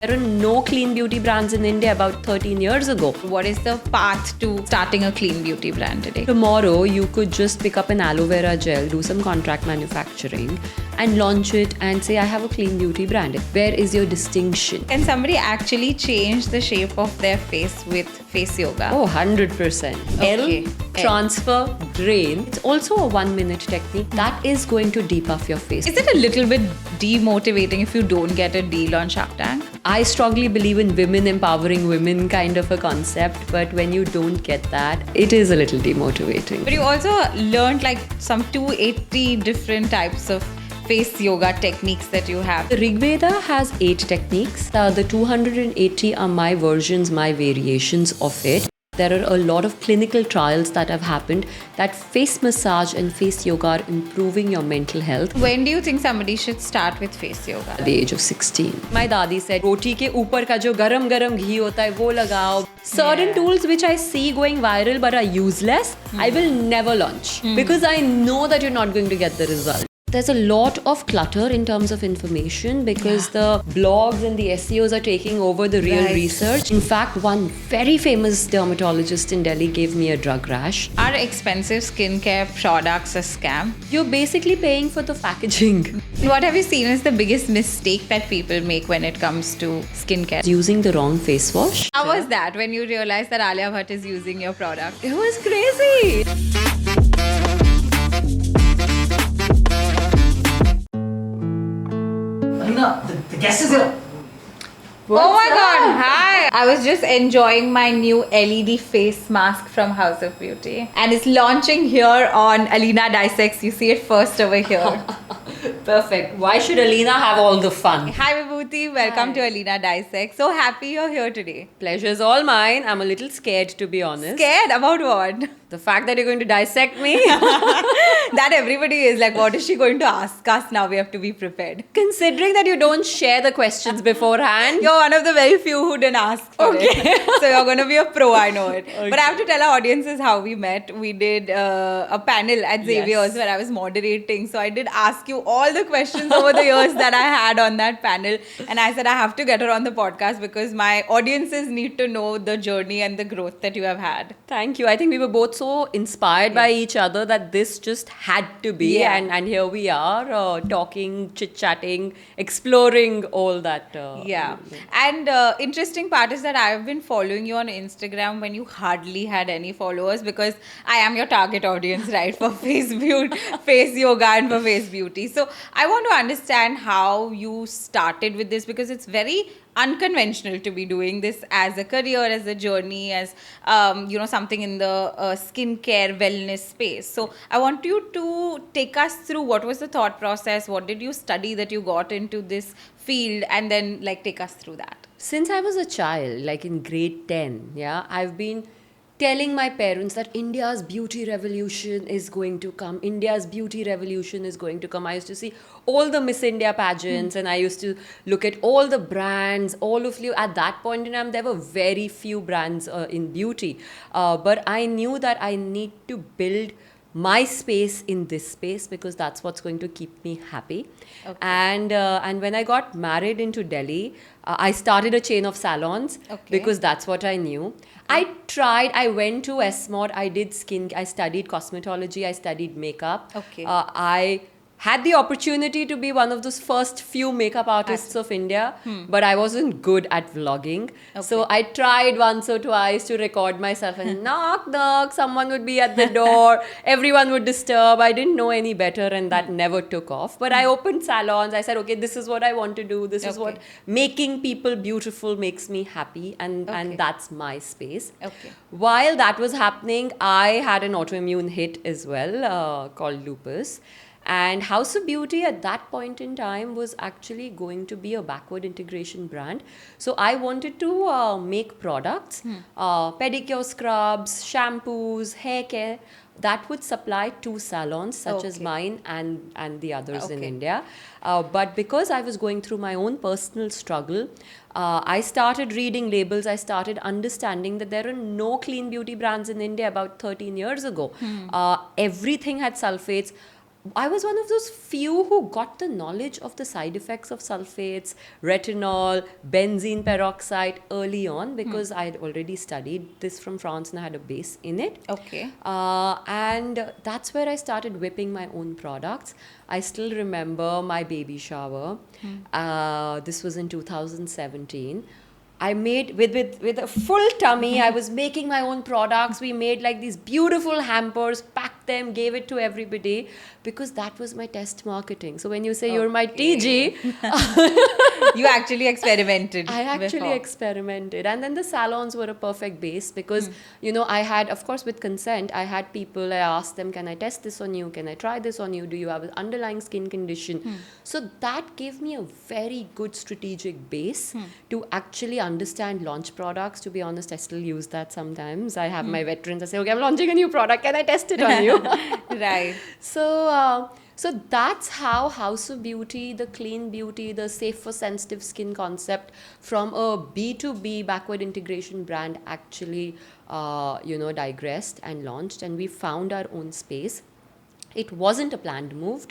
There are no clean beauty brands in India about 13 years ago. What is the path to starting a clean beauty brand today? Tomorrow, you could just pick up an aloe vera gel, do some contract manufacturing, and launch it and say, I have a clean beauty brand. Where is your distinction? Can somebody actually change the shape of their face with face yoga? Oh, 100%. Okay. L, transfer, drain. It's also a 1-minute technique that is going to depuff your face. Is it a little bit demotivating if you don't get a deal on Shark Tank? I strongly believe in women empowering women kind of a concept, but when you don't get that, it is a little demotivating. But you also learned like some 280 different types of face yoga techniques that you have. The Rig Veda has 8 techniques. The 280 are my versions, my variations of it. There are a lot of clinical trials that have happened that face massage and face yoga are improving your mental health. When do you think somebody should start with face yoga? At the age of 16. My dadi said, roti ke upar ka jo garam ghee hota hai, wo lagao. Certain tools which I see going viral but are useless, I will never launch because I know that you're not going to get the result. There's a lot of clutter in terms of information because the blogs and the SEOs are taking over the real research. In fact, one very famous dermatologist in Delhi gave me a drug rash. Are expensive skincare products a scam? You're basically paying for the packaging. What have you seen is the biggest mistake that people make when it comes to skincare? Using the wrong face wash. How was that when you realized that Alia Bhatt is using your product? It was crazy. Aleena, the guest is here. Oh my god, hi! I was just enjoying my new LED face mask from House of Beauty. And it's launching here on Aleena Dissects. You see it first over here. Perfect. Why should Aleena have all the fun? Hi Vibhuti, welcome to Aleena Dissects. So happy you're here today. Pleasure's all mine. I'm a little scared, to be honest. Scared about what? The fact that you're going to dissect me. That everybody is like, what is she going to ask us now? We have to be prepared. Considering that you don't share the questions beforehand. You're one of the very few who didn't ask for it. So you're going to be a pro, I know it. But I have to tell our audiences how we met. We did a panel at Xavier's where I was moderating. So I did ask you all the questions over the years that I had on that panel. And I said, I have to get her on the podcast because my audiences need to know the journey and the growth that you have had. Thank you. I think we were both so inspired by each other that this just had to be. And here we are talking, chit-chatting, exploring all that. And interesting part is that I've been following you on Instagram when you hardly had any followers because I am your target audience, right, for face yoga and for face beauty. So I want to understand how you started with this because it's very unconventional to be doing this as a career, as a journey, as something in the skincare wellness space. So I want you to take us through what was the thought process, what did you study that you got into this field, and then take us through that. Since I was a child, like in grade 10, I've been telling my parents that India's beauty revolution is going to come. India's beauty revolution is going to come. I used to see all the Miss India pageants and I used to look at all the brands, all of you. At that point in time, there were very few brands in beauty. But I knew that I need to build my space in this space because that's what's going to keep me happy. Okay. And when I got married into Delhi, I started a chain of salons because that's what I knew. I went to SMOD, I studied cosmetology, I studied makeup. I had the opportunity to be one of those first few makeup artists of India, but I wasn't good at vlogging. So I tried once or twice to record myself and knock, someone would be at the door, everyone would disturb. I didn't know any better and that never took off. But I opened salons. I said, okay, this is what I want to do. This is what making people beautiful makes me happy and that's my space. While that was happening, I had an autoimmune hit as well called Lupus. And House of Beauty at that point in time was actually going to be a backward integration brand. So I wanted to make products, pedicure scrubs, shampoos, hair care that would supply to salons such as mine and the others in India. But because I was going through my own personal struggle, I started reading labels. I started understanding that there are no clean beauty brands in India about 13 years ago. Everything had sulfates. I was one of those few who got the knowledge of the side effects of sulfates, retinol, benzene peroxide early on because I had already studied this from France and I had a base in it. Okay. And that's where I started whipping my own products. I still remember my baby shower. This was in 2017. I made with a full tummy. I was making my own products. We made like these beautiful hampers, packed them, gave it to everybody because that was my test marketing. So when you say you're my TG, You actually experimented. I actually before. experimented. And then the salons were a perfect base because, I had, of course, with consent, I had people, I asked them, can I test this on you? Can I try this on you? Do you have an underlying skin condition? So that gave me a very good strategic base to actually understand launch products. To be honest, I still use that sometimes. I have my veterans, I say, okay, I'm launching a new product. Can I test it on you? Right. So that's how House of Beauty, the clean beauty, the safe for sensitive skin concept from a B2B backward integration brand actually, digressed and launched. And we found our own space. It wasn't a planned move.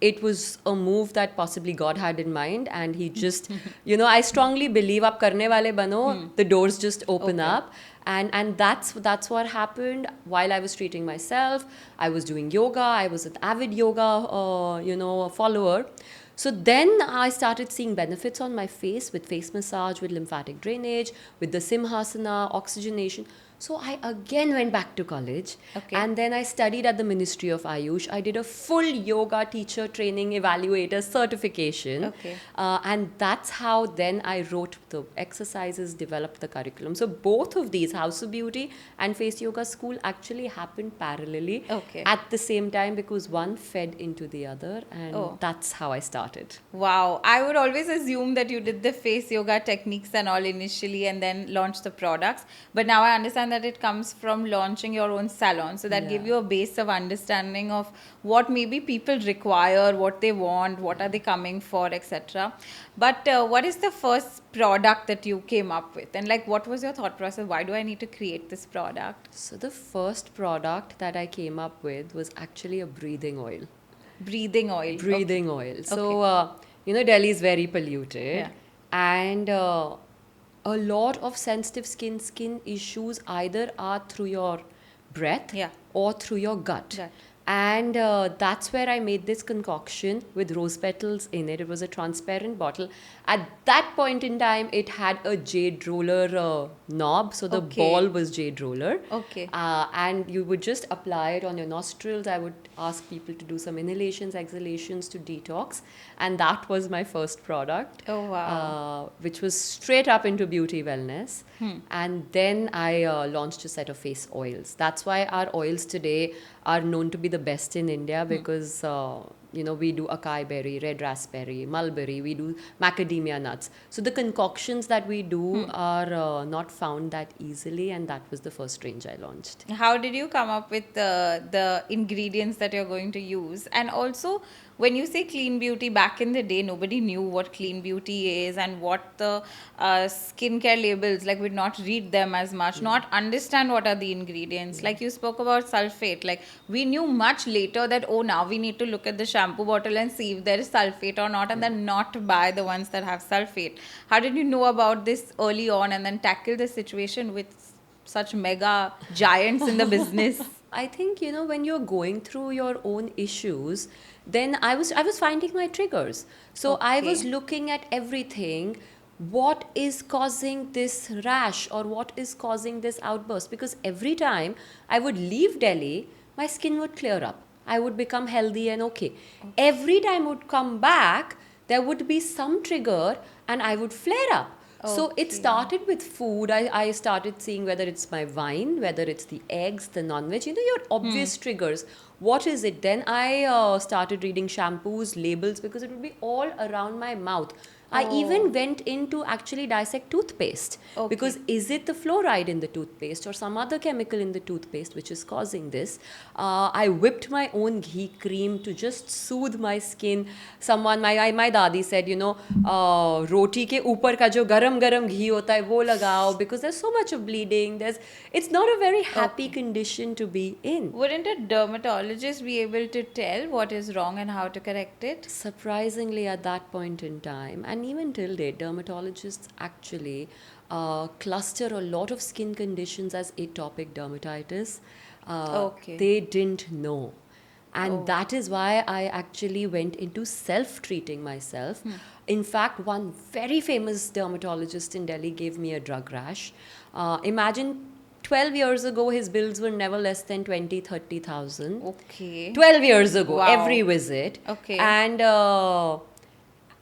It was a move that possibly God had in mind, and He just, I strongly believe, "Aap karne wale bano," the doors just open up, and that's what happened. While I was treating myself, I was doing yoga. I was an avid yoga, follower. So then I started seeing benefits on my face with face massage, with lymphatic drainage, with the Simhasana, oxygenation. So I again went back to college, Okay. and then I studied at the Ministry of Ayush. I did a full yoga teacher training evaluator certification. Okay. And that's how then I wrote the exercises, developed the curriculum. So both of these, House of Beauty and Face Yoga School, actually happened parallelly Okay. at the same time because one fed into the other, and Oh. that's how I started. Wow. I would always assume that you did the face yoga techniques and all initially and then launched the products. But now I understand that it comes from launching your own salon. So that Yeah. gave you a base of understanding of what maybe people require, what they want, what are they coming for, etc. But what is the first product that you came up with? And like, what was your thought process? Why do I need to create this product? So the first product that I came up with was actually a breathing oil. Breathing oil. Breathing oil. So, Okay. Delhi is very polluted. Yeah. And a lot of sensitive skin issues either are through your breath Yeah. or through your gut. Gut. And that's where I made this concoction with rose petals in it. It was a transparent bottle. At that point in time, it had a jade roller knob. So the Okay. ball was jade roller. Okay. And you would just apply it on your nostrils. I would ask people to do some inhalations, exhalations to detox. And that was my first product. Oh, wow. Which was straight up into beauty wellness. And then I launched a set of face oils. That's why our oils today are known to be the best in India because, we do acai berry, red raspberry, mulberry, we do macadamia nuts. So the concoctions that we do are not found that easily, and that was the first range I launched. How did you come up with the ingredients that you're going to use? And also, when you say clean beauty, back in the day, nobody knew what clean beauty is and what the skincare labels, like we'd not read them as much, not understand what are the ingredients. Like you spoke about sulfate, like we knew much later that, oh, now we need to look at the shampoo bottle and see if there is sulfate or not, and then not buy the ones that have sulfate. How did you know about this early on and then tackle the situation with such mega giants in the business? I think when you're going through your own issues, then I was finding my triggers. So I was Okay. looking at everything. What is causing this rash or what is causing this outburst? Because every time I would leave Delhi, my skin would clear up. I would become healthy and okay. Every time I would come back, there would be some trigger and I would flare up. So it Okay. started with food. I started seeing whether it's my wine, whether it's the eggs, the non-veg, your obvious triggers. What is it? Then I started reading shampoos, labels, because it would be all around my mouth. I Oh. even went in to actually dissect toothpaste. Okay. Because is it the fluoride in the toothpaste or some other chemical in the toothpaste which is causing this? I whipped my own ghee cream to just soothe my skin. My dadi said, roti ke upar ka jo garam garam ghee hota hai wo lagao, because there's so much of bleeding. It's not a very happy Okay. condition to be in. Wouldn't a dermatologist be able to tell what is wrong and how to correct it? Surprisingly, at that point in time, and even till date, dermatologists actually cluster a lot of skin conditions as atopic dermatitis. Okay. They didn't know. And Oh. that is why I actually went into self treating myself. In fact, one very famous dermatologist in Delhi gave me a drug rash. Imagine 12 years ago, his bills were never less than 20,000-30,000. Okay. 12 years ago, Wow. every visit. Okay.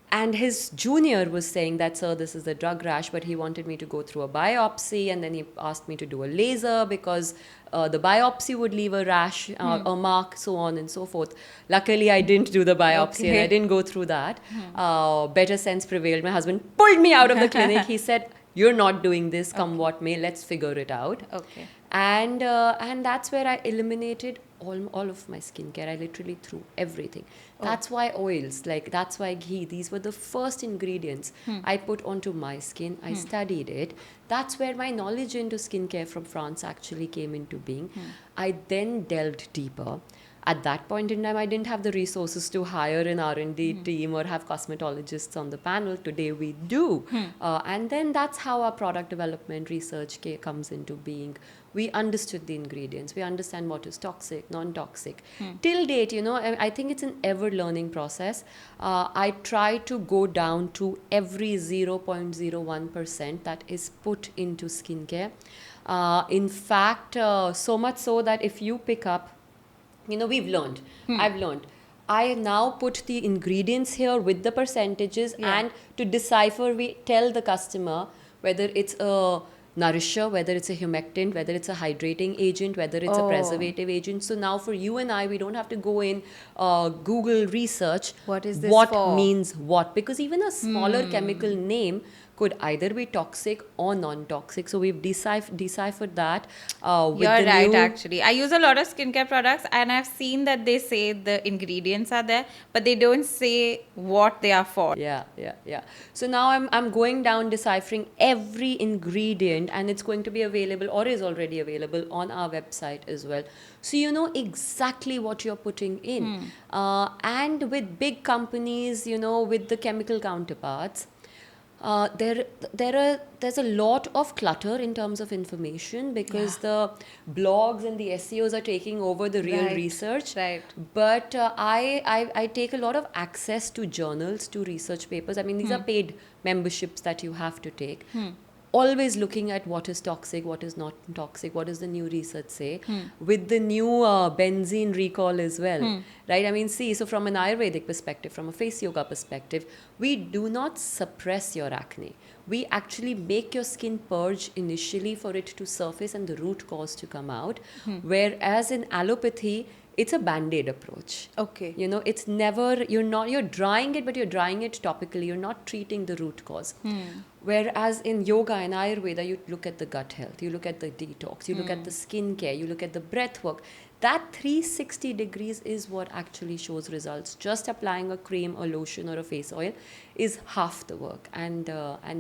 And his junior was saying that, sir, this is a drug rash, but he wanted me to go through a biopsy, and then he asked me to do a laser because the biopsy would leave a rash, a mark, so on and so forth. Luckily, I didn't do the biopsy and I Okay. didn't go through that. Better sense prevailed. My husband pulled me out of the clinic. He said, "You're not doing this, come what may, let's figure it out." Okay. And that's where I eliminated all of my skincare. I literally threw everything. That's why oils, like that's why ghee, these were the first ingredients I put onto my skin. I studied it. That's where my knowledge into skincare from France actually came into being. I then delved deeper. At that point in time, I didn't have the resources to hire an R&D team or have cosmetologists on the panel. Today we do. And then that's how our product development research comes into being. We understood the ingredients. We understand what is toxic, non-toxic. Till date, I think it's an ever-learning process. I try to go down to every 0.01% that is put into skincare. In fact, so much so that if you pick up, we've learned. I've learned. I now put the ingredients here with the percentages, Yeah. and to decipher, we tell the customer whether it's a nourisher, whether it's a humectant, whether it's a hydrating agent, whether it's a Oh. preservative agent. So now for you and I, we don't have to go in Google research What is this what for? means what, because even a smaller chemical name could either be toxic or non-toxic. So we've deciphered that with You're the right, new actually. I use a lot of skincare products, and I've seen that they say the ingredients are there, but they don't say what they are for. Yeah. So now I'm going down deciphering every ingredient, and it's going to be available or is already available on our website as well. So you know exactly what you're putting in. And with big companies, with the chemical counterparts, there's a lot of clutter in terms of information, because the blogs and the SEOs are taking over the real Right, research. right. But I take a lot of access to journals, to research papers. I mean, these are paid memberships that you have to take. Always looking at what is toxic, what is not toxic, what does the new research say, with the new benzene recall as well, right? I mean, see, so from an Ayurvedic perspective, from a face yoga perspective, we do not suppress your acne. We actually make your skin purge initially for it to surface and the root cause to come out. Whereas in allopathy, it's a band-aid approach. Okay. It's never, you're drying it, but you're drying it topically. You're not treating the root cause. Whereas in yoga and Ayurveda, you look at the gut health, you look at the detox, you look at the skincare, you look at the breath work. That 360 degrees is what actually shows results. Just applying a cream, a lotion, or a face oil is half the work. And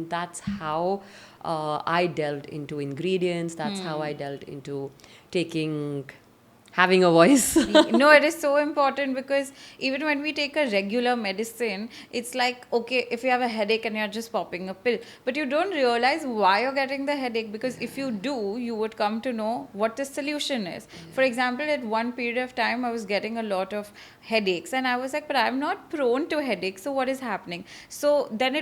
that's how I delved into ingredients. That's how I delved into having a voice. No, it is so important, because even when we take a regular medicine, it's like, okay, if you have a headache and you're just popping a pill, but you don't realize why you're getting the headache, because if you do, you would come to know what the solution is. For example, at one period of time, I was getting a lot of headaches, and I was like, but I'm not prone to headaches, so what is happening? So then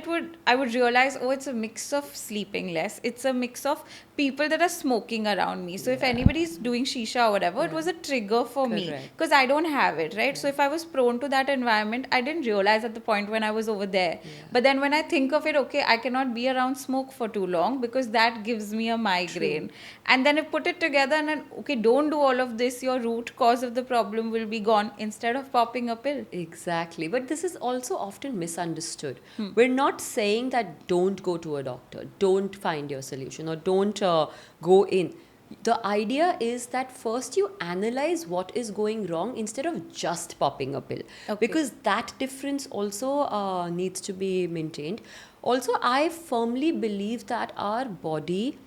I would realize, oh, it's a mix of sleeping less, it's a mix of people that are smoking around me. So if anybody's doing shisha or whatever, it was a trigger for me Correct. because I don't have it, right? So if I was prone to that environment, I didn't realize at the point when I was over there. But then when I think of it, okay, I cannot be around smoke for too long because that gives me a migraine. And then I put it together and then, okay, don't do all of this. Your root cause of the problem will be gone instead of popping a pill. Exactly. But this is also often misunderstood. We're not saying that don't go to a doctor, don't find your solution, or don't go in. The idea is that first you analyze what is going wrong instead of just popping a pill. Okay. Because that difference also needs to be maintained. Also, I firmly believe that our body,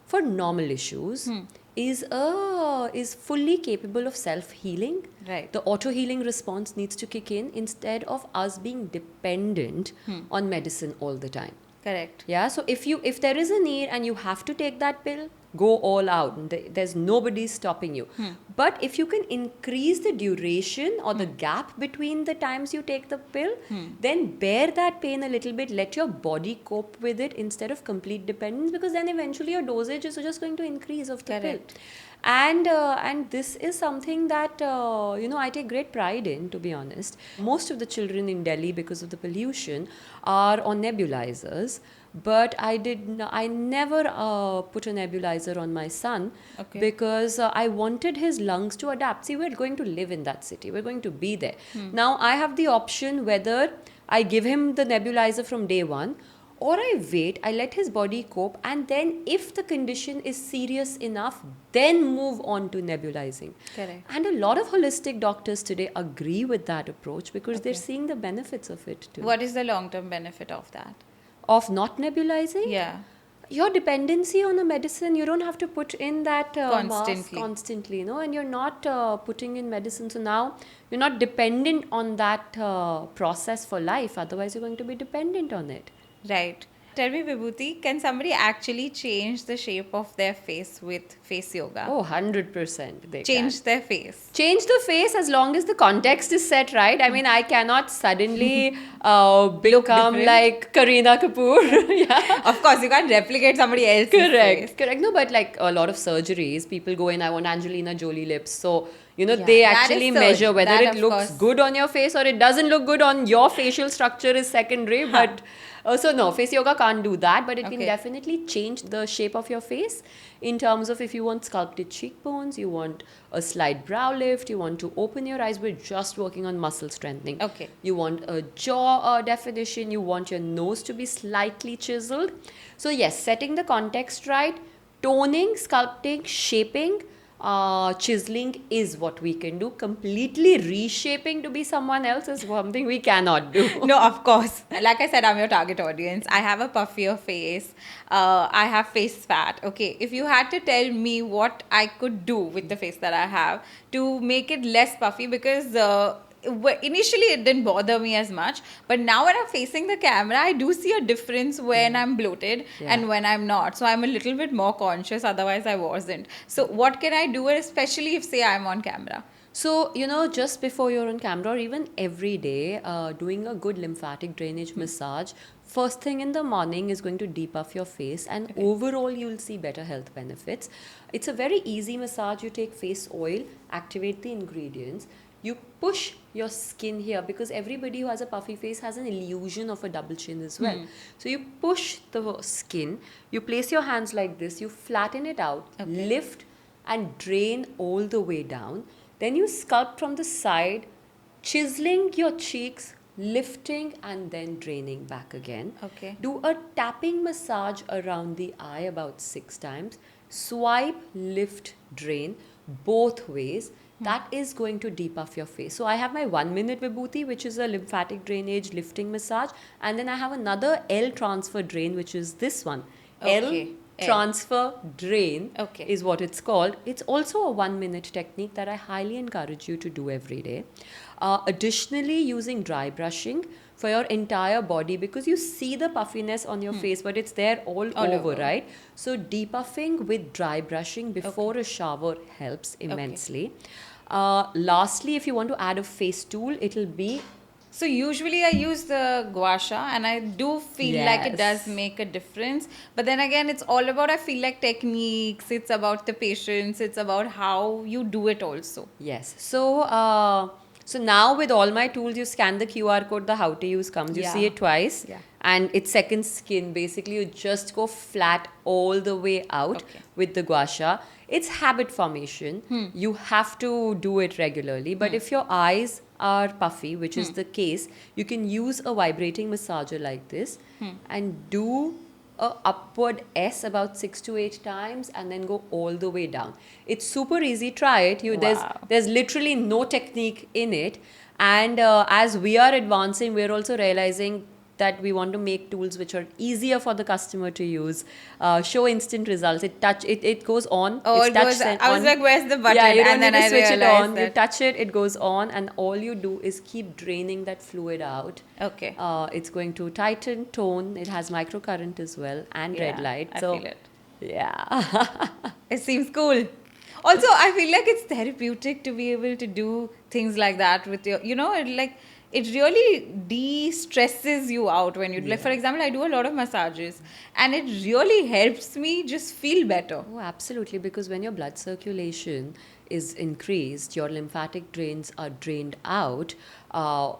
for normal issues, is fully capable of self-healing. Right. The auto-healing response needs to kick in instead of us being dependent on medicine all the time. Correct. Yeah, so if there is a need and you have to take that pill, go all out. There's nobody stopping you. But if you can increase the duration or the gap between the times you take the pill, then bear that pain a little bit. Let your body cope with it instead of complete dependence, because then eventually your dosage is just going to increase of the Correct. pill. And this is something that I take great pride in, to be honest. Most of the children in Delhi, because of the pollution, are on nebulizers, but I never put a nebulizer on my son. Okay. Because I wanted his lungs to adapt. See, we're going to live in that city, we're going to be there. Now I have the option whether I give him the nebulizer from day one, or I wait, I let his body cope, and then if the condition is serious enough, then move on to nebulizing. Correct. And a lot of holistic doctors today agree with that approach because they're Okay. seeing the benefits of it too. What is the long-term benefit of that? Of not nebulizing? Yeah. Your dependency on a medicine, you don't have to put in that mask Constantly. constantly, and you're not putting in medicine. So now you're not dependent on that process for life. Otherwise, you're going to be dependent on it. Right. Tell me, Vibhuti, can somebody actually change the shape of their face with face yoga? Oh, 100% they Change can. their face. Change the face as long as the context is set right. I mean, I cannot suddenly become different. like Kareena Kapoor. Yeah. Of course, you can't replicate somebody else's face. Correct. No, but like a lot of surgeries, people go in, I want Angelina Jolie lips. So, Yeah, they that actually is measure whether that it of looks course. good on your face or it doesn't look good on your facial structure is secondary. But so no, face yoga can't do that, but it can Okay. definitely change the shape of your face in terms of if you want sculpted cheekbones, you want a slight brow lift, you want to open your eyes. We're just working on muscle strengthening. Okay. You want a jaw definition, you want your nose to be slightly chiseled. So yes, setting the context right, toning, sculpting, shaping, chiseling is what we can do. Completely reshaping to be someone else is something we cannot do. No, of course. Like I said, I'm your target audience. I have a puffier face. I have face fat. Okay, if you had to tell me what I could do with the face that I have to make it less puffy, because initially it didn't bother me as much, but now when I'm facing the camera, I do see a difference when I'm bloated and when I'm not. So I'm a little bit more conscious. Otherwise, I wasn't. So what can I do, especially if, say, I'm on camera? So, just before you're on camera or even every day, doing a good lymphatic drainage massage, first thing in the morning is going to depuff your face, and overall you'll see better health benefits. It's a very easy massage. You take face oil, activate the ingredients. You push your skin here, because everybody who has a puffy face has an illusion of a double chin as well. So you push the skin, you place your hands like this, you flatten it out, lift and drain all the way down. Then you sculpt from the side, chiseling your cheeks, lifting and then draining back again. Okay. Do a tapping massage around the eye about 6 times. Swipe, lift, drain both ways. That is going to depuff your face. So I have my 1 minute Vibhuti, which is a lymphatic drainage lifting massage. And then I have another L transfer drain, which is this one. Okay. L transfer drain Okay. is what it's called. It's also a 1 minute technique that I highly encourage you to do every day. Additionally, using dry brushing for your entire body, because you see the puffiness on your face, but it's there all over, right? So depuffing with dry brushing before a shower helps immensely. Lastly, if you want to add a face tool, it'll be So usually I use the gua sha, and I do feel like it does Yes. make a difference. But then again, it's all about, I feel like, techniques. It's about the patience. It's about how you do it also. Yes. So now with all my tools, you scan the QR code, the how to use comes. You see Yeah. it twice, Yeah. and it's second skin. Basically, you just go flat all the way out Okay. with the gua sha. It's habit formation. You have to do it regularly. But if your eyes are puffy, which is the case, you can use a vibrating massager like this and do a upward S about 6 to 8 times and then go all the way down. It's super easy. Try it. Wow. There's literally no technique in it. And as we are advancing, we're also realizing that we want to make tools which are easier for the customer to use, show instant results. It goes on. Oh, It's it touch goes. send I was on. like, "Where's the button?" Yeah, you don't And need then to I switch it realized on. You that. touch it, it goes on, and all you do is keep draining that fluid out. Okay. It's going to tighten, tone. It has microcurrent as well and red Yeah, light. I So, feel it. yeah. It seems cool. Also, I feel like it's therapeutic to be able to do things like that with your, it really de-stresses you out when you, like, for example, I do a lot of massages, and it really helps me just feel better. Oh, absolutely. Because when your blood circulation is increased, your lymphatic drains are drained out.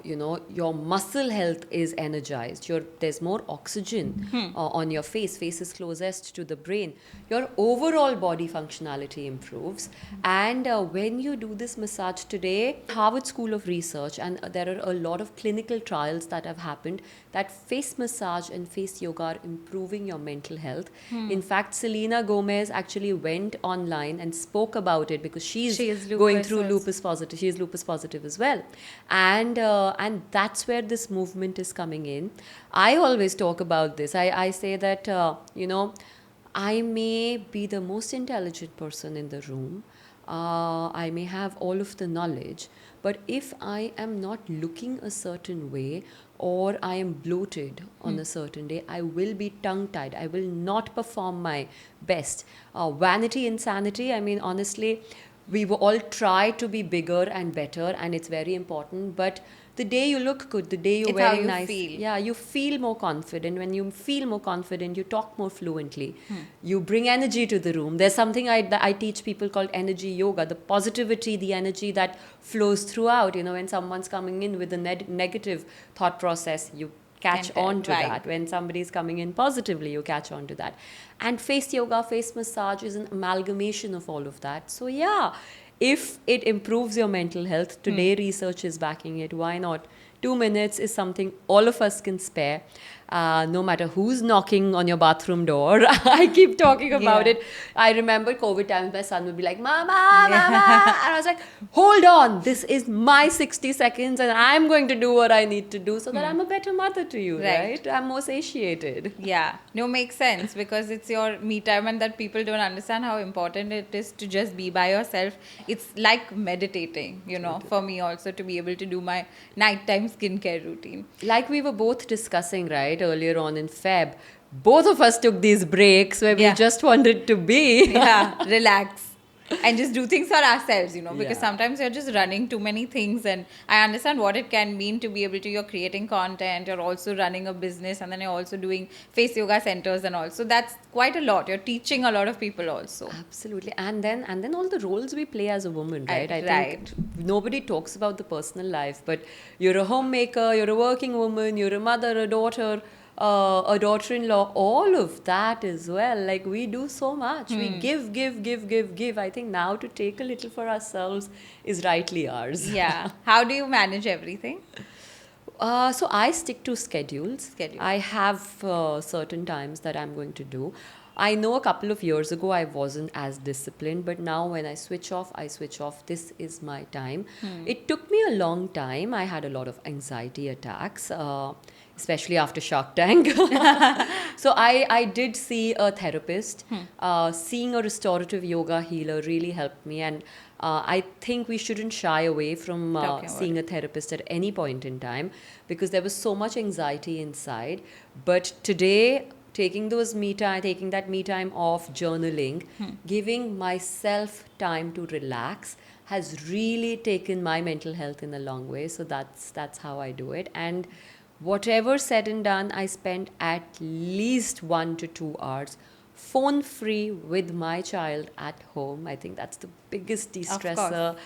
Your muscle health is energized. There's more oxygen on your face. Face is closest to the brain. Your overall body functionality improves. And when you do this massage today, Harvard School of Research, and there are a lot of clinical trials that have happened that face massage and face yoga are improving your mental health. In fact, Selena Gomez actually went online and spoke about it because she's She is going lupus through also. lupus positive. She is lupus positive as well, and that's where this movement is coming in. I always talk about this. I say that I may be the most intelligent person in the room. I may have all of the knowledge, but if I am not looking a certain way or I am bloated on a certain day, I will be tongue tied. I will not perform my best. Vanity, insanity, I mean, honestly, we will all try to be bigger and better, and it's very important. But the day you look good, the day you're It's how wearing you nice, feel. yeah, you feel more confident. When you feel more confident, you talk more fluently. You bring energy to the room. There's something that I teach people called energy yoga, the positivity, the energy that flows throughout. When someone's coming in with a negative thought process, you catch Can on to vibe. that. When somebody's coming in positively, you catch on to that. And face yoga, face massage is an amalgamation of all of that. So, yeah, if it improves your mental health, today research is backing it. Why not? 2 minutes is something all of us can spare. No matter who's knocking on your bathroom door. I keep talking about Yeah. it. I remember COVID times, my son would be like, Mama, Mama. And I was like, hold on, this is my 60 seconds and I'm going to do what I need to do so that I'm a better mother to you, Right. right? I'm more satiated. Yeah, no, makes sense because it's your me time, and that people don't understand how important it is to just be by yourself. It's like meditating, for me also to be able to do my nighttime skincare routine. Like we were both discussing, right, earlier on in Feb, both of us took these breaks where we Yeah. just wanted to be. Yeah, relax and just do things for ourselves, because Yeah. sometimes you're just running too many things, and I understand what it can mean to be able to, you're creating content, you're also running a business, and then you're also doing face yoga centers and all. So that's quite a lot. You're teaching a lot of people also. Absolutely. And then all the roles we play as a woman, right? I Right. think nobody talks about the personal life, but you're a homemaker, you're a working woman, you're a mother, a daughter-in-law, all of that as well. Like we do so much. We give, give, give, give, give. I think now to take a little for ourselves is rightly ours. Yeah. How do you manage everything? So I stick to schedules. Schedule. I have certain times that I'm going to do. I know a couple of years ago I wasn't as disciplined, but now when I switch off, I switch off. This is my time. It took me a long time. I had a lot of anxiety attacks, especially after Shark Tank. So I did see a therapist. Seeing a restorative yoga healer really helped me, and I think we shouldn't shy away from Talking about seeing a therapist at any point in time because there was so much anxiety inside. But today, taking that me time off, journaling, giving myself time to relax has really taken my mental health in a long way. So that's how I do it. And whatever said and done, I spend at least 1 to 2 hours phone free with my child at home. I think that's the biggest de-stressor.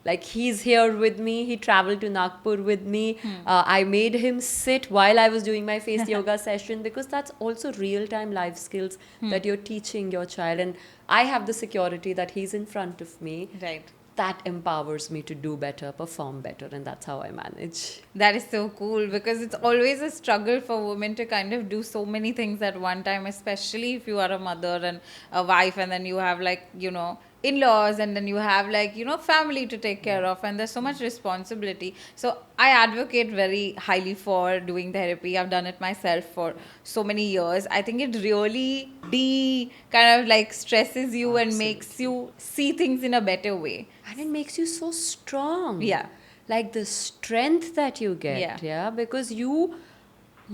Like, he's here with me. He traveled to Nagpur with me. I made him sit while I was doing my face yoga session, because that's also real-time life skills that you're teaching your child. And I have the security that he's in front of me. Right. That empowers me to do better, perform better, and that's how I manage. That is so cool, because it's always a struggle for women to kind of do so many things at one time, especially if you are a mother and a wife, and then you have, like, you know, in-laws, and then you have, like, you know, family to take care of, and there's so much responsibility. So I advocate very highly for doing therapy. I've done it myself for so many years. I think it really kind of like stresses you and makes you see things in a better way. And it makes you so strong. Yeah. Like the strength that you get, Yeah. because you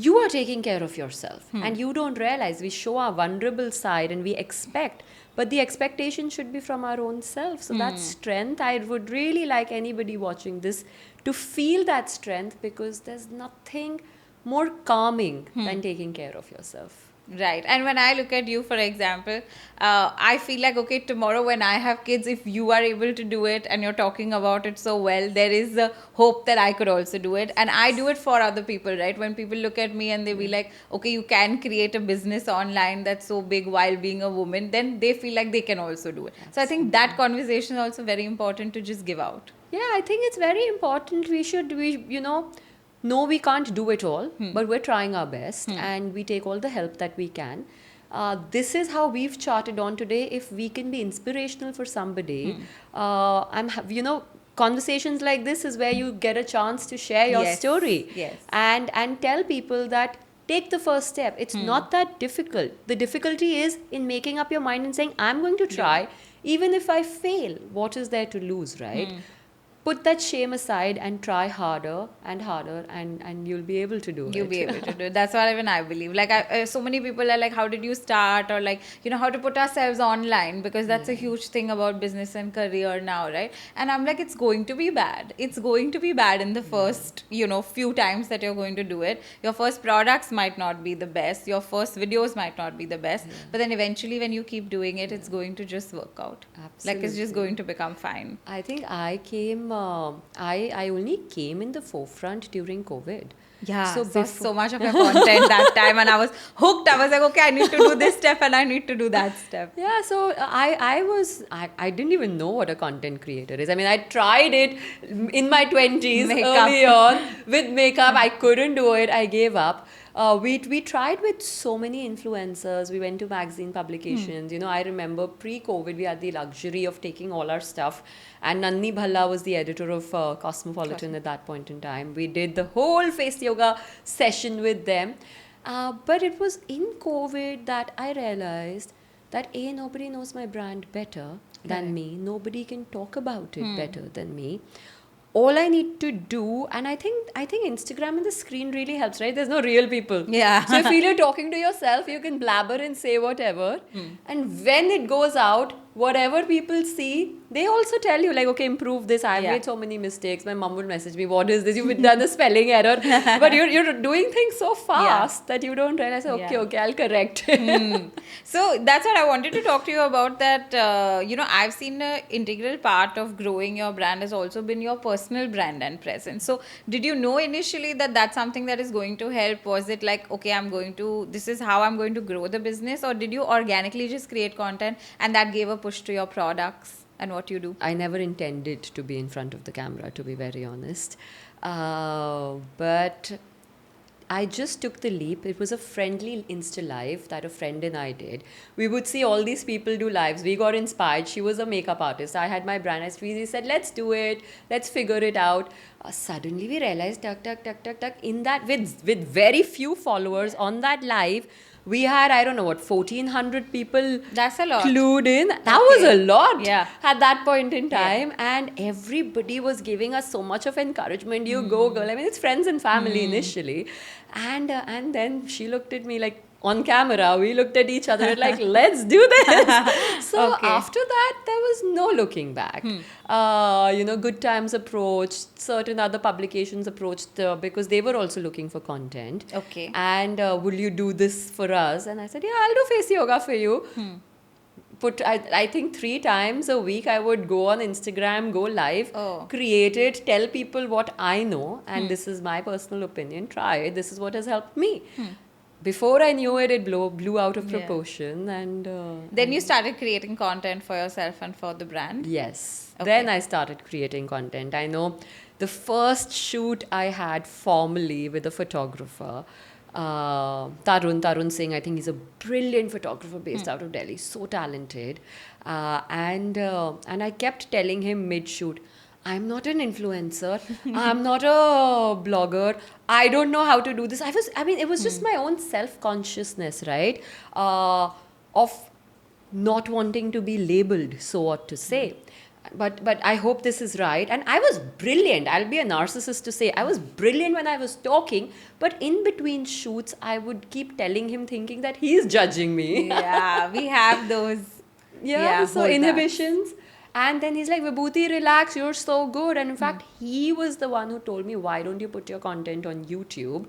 are taking care of yourself, and you don't realize. We show our vulnerable side and we expect, but the expectation should be from our own self. So that strength, I would really like anybody watching this to feel that strength, because there's nothing more calming than taking care of yourself. Right. And when I look at you, for example, I feel like, okay, tomorrow when I have kids, if you are able to do it and you're talking about it so well, there is a hope that I could also do it. And I do it for other people, right? When people look at me and they be like, okay, you can create a business online that's so big while being a woman, then they feel like they can also do it. So I think that conversation is also very important to just give out. Yeah, I think it's very important. No, we can't do it all, but we're trying our best, and we take all the help that we can. This is how we've charted on today. If we can be inspirational for somebody, conversations like this is where you get a chance to share your story, Yes. and tell people that take the first step. It's not that difficult. The difficulty is in making up your mind and saying, I'm going to try, even if I fail. What is there to lose, right? Put that shame aside and try harder and harder, and you'll be able to do it. You'll be able to do it. That's what even I believe. Like, so many people are like, how did you start? Or like, you know, how to put ourselves online, because that's a huge thing about business and career now, right? And I'm like, it's going to be bad. It's going to be bad in the first, few times that you're going to do it. Your first products might not be the best. Your first videos might not be the best. But then eventually when you keep doing it, it's going to just work out. Absolutely. Like, it's just going to become fine. I think I only came in the forefront during COVID. Yeah, So so much of your content that time, and I was hooked. I was like, okay, I need to do this step and I need to do that step. Yeah, so I didn't even know what a content creator is. I mean, I tried it in my 20s early on with makeup. I couldn't do it. I gave up. We tried with so many influencers. We went to magazine publications. I remember pre-COVID, we had the luxury of taking all our stuff. And Nandini Bhalla was the editor of Cosmopolitan at that point in time. We did the whole face yoga session with them. But it was in COVID that I realized that nobody knows my brand better than me. Nobody can talk about it better than me. All I need to do, and I think Instagram and the screen really helps, right? There's no real people. Yeah. So if you feel you're talking to yourself, you can blabber and say whatever. And when it goes out, whatever people see, they also tell you, like, okay, improve this. I've made so many mistakes. My mom would message me, what is this? You've done a spelling error. But you're doing things so fast that you don't realize, okay, I'll correct. So that's what I wanted to talk to you about, that, I've seen an integral part of growing your brand has also been your personal brand and presence. So did you know initially that that's something that is going to help? Was it like, okay, this is how I'm going to grow the business? Or did you organically just create content and that gave a push to your products and what you do? I never intended to be in front of the camera, to be very honest. But I just took the leap. It was a friendly Insta live that a friend and I did. We would see all these people do lives. We got inspired. She was a makeup artist. I had my brand. We said, let's do it. Let's figure it out. Suddenly we realized, in that, with very few followers on that live, we had, 1,400 people. That's a lot. Clued in. That was a lot at that point in time. Yeah. And everybody was giving us so much of encouragement. You go, girl. I mean, it's friends and family initially. And then she looked at me like, on camera, we looked at each other like, let's do this. So Okay. after that, there was no looking back. Good Times approached, certain other publications approached because they were also looking for content. Okay. And will you do this for us? And I said, yeah, I'll do face yoga for you. I think 3 times a week I would go on Instagram, go live, Oh. create it, tell people what I know, and this is my personal opinion. Try it. This is what has helped me. Before I knew it, it blew out of Yeah. proportion, and Then you started creating content for yourself and for the brand. yes. Okay. Then I started creating content. I know the first shoot I had formally with a photographer, Tarun Singh. I think he's a brilliant photographer based out of Delhi, so talented. And I kept telling him mid shoot, I'm not an influencer. I'm not a blogger. I don't know how to do this. It was just my own self-consciousness, right? Of not wanting to be labeled, so what to say. But I hope this is right. And I was brilliant. I'll be a narcissist to say I was brilliant when I was talking, but in between shoots, I would keep telling him, thinking that he's judging me. Yeah, we have those. Yeah, so holdbacks. inhibitions. And then he's like, Vibhuti, relax, you're so good. And in fact, he was the one who told me, why don't you put your content on YouTube?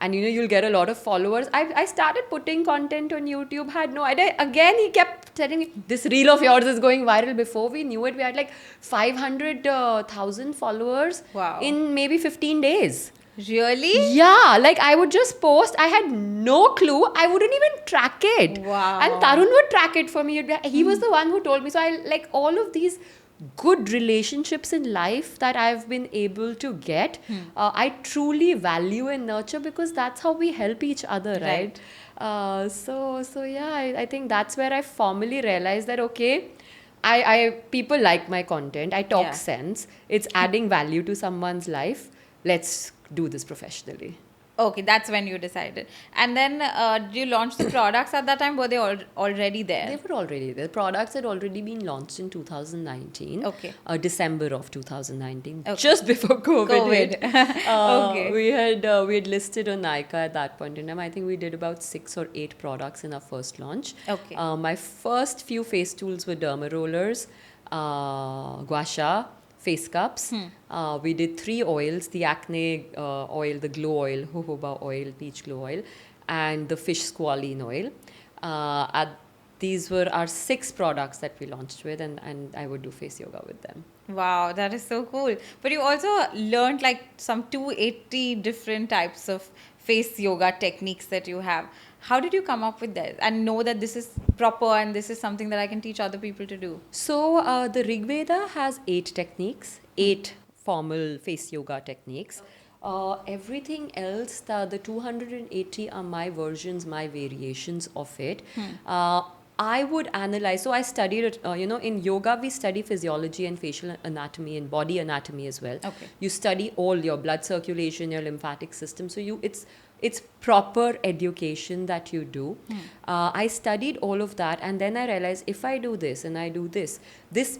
And you'll get a lot of followers. I started putting content on YouTube, had no idea. Again, he kept telling me, this reel of yours is going viral. Before we knew it, we had like 500,000 followers Wow. in maybe 15 days. Really? Yeah, like I would just post. I had no clue. I wouldn't even track it. Wow. And Tarun would track it for me. He was the one who told me. So I like all of these good relationships in life that I've been able to get. I truly value and nurture because that's how we help each other, right? So yeah, I think that's where I formally realized that okay. People like my content. I talk Yeah. sense. It's adding value to someone's life. Let's do this professionally. Okay, that's when you decided. And then did you launch the products at that time? Were they already there? They were already there. Products had already been launched in 2019. Okay. December of 2019, Okay. just before COVID hit. Okay. We had listed on Nykaa at that point in time. I think we did about 6 or 8 products in our first launch. Okay. My first few face tools were derma rollers, gua sha, face cups. We did 3 oils: the acne oil, the glow oil, jojoba oil, peach glow oil, and the fish squalene oil. These were our 6 products that we launched with, and I would do face yoga with them. Wow, that is so cool. But you also learned like some 280 different types of face yoga techniques that you have. How did you come up with that and know that this is proper and this is something that I can teach other people to do? So the Rig Veda has 8 techniques, 8 formal face yoga techniques. Everything else, the 280 are my versions, my variations of it. I would analyze. So I studied it. In yoga we study physiology and facial anatomy and body anatomy as well. Okay. You study all your blood circulation, your lymphatic system. So it's proper education that you do. I studied all of that, and then I realized if I do this and I do this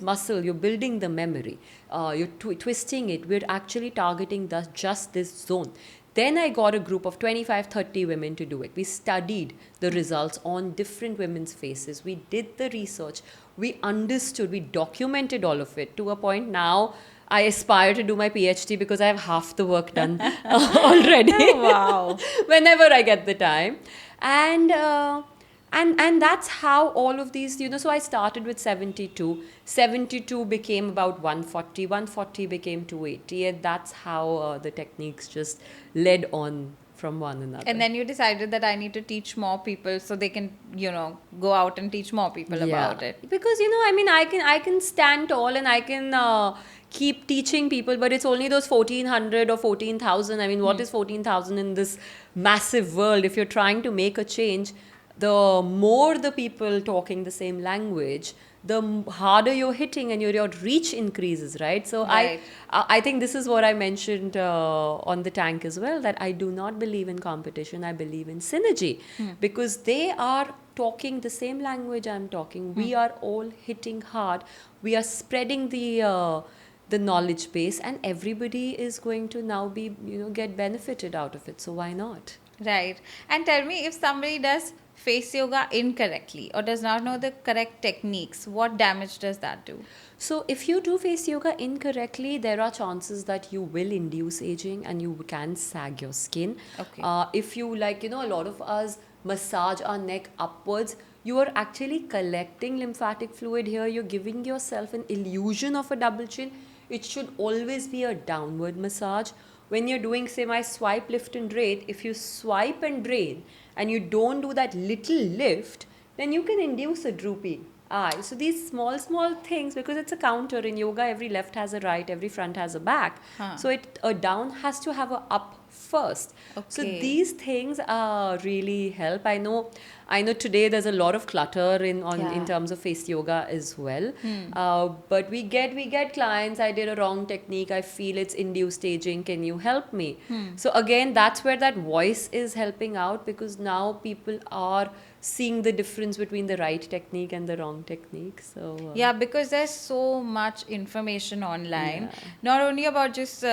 muscle, you're building the memory, you're twisting it, we're actually targeting just this zone. Then I got a group of 25, 30 women to do it. We studied the results on different women's faces. We did the research. We understood, we documented all of it to a point now I aspire to do my PhD because I have half the work done already. Wow. Whenever I get the time. And that's how all of these, so I started with 72. 72 became about 140. 140 became 280. And that's how the techniques just led on from one another. And then you decided that I need to teach more people so they can, go out and teach more people about it. Because, I can stand tall and I can keep teaching people, but it's only those 1,400 or 14,000. What is 14,000 in this massive world? If you're trying to make a change, the more the people talking the same language, the harder you're hitting and your reach increases, right? So Right. I think this is what I mentioned on the tank as well, that I do not believe in competition. I believe in synergy because they are talking the same language I'm talking. We are all hitting hard. We are spreading the knowledge base, and everybody is going to now be, get benefited out of it. So why not? Right. And tell me, if somebody does face yoga incorrectly or does not know the correct techniques, what damage does that do? So, if you do face yoga incorrectly, there are chances that you will induce aging and you can sag your skin. Okay. If you like, a lot of us massage our neck upwards, you are actually collecting lymphatic fluid here. You're giving yourself an illusion of a double chin. It should always be a downward massage. When you're doing, say, my swipe, lift, and drain, if you swipe and drain and you don't do that little lift, then you can induce a droopy eye. So these small things, because it's a counter in yoga, every left has a right, every front has a back. Huh. So a down has to have a up first. So Okay. these things really help. I know today there's a lot of clutter in terms of face yoga as well. But we get clients. I did a wrong technique. I feel it's induced aging. Can you help me? So again, that's where that voice is helping out, because now people are seeing the difference between the right technique and the wrong technique. So Yeah, because there's so much information online, Yeah. not only about just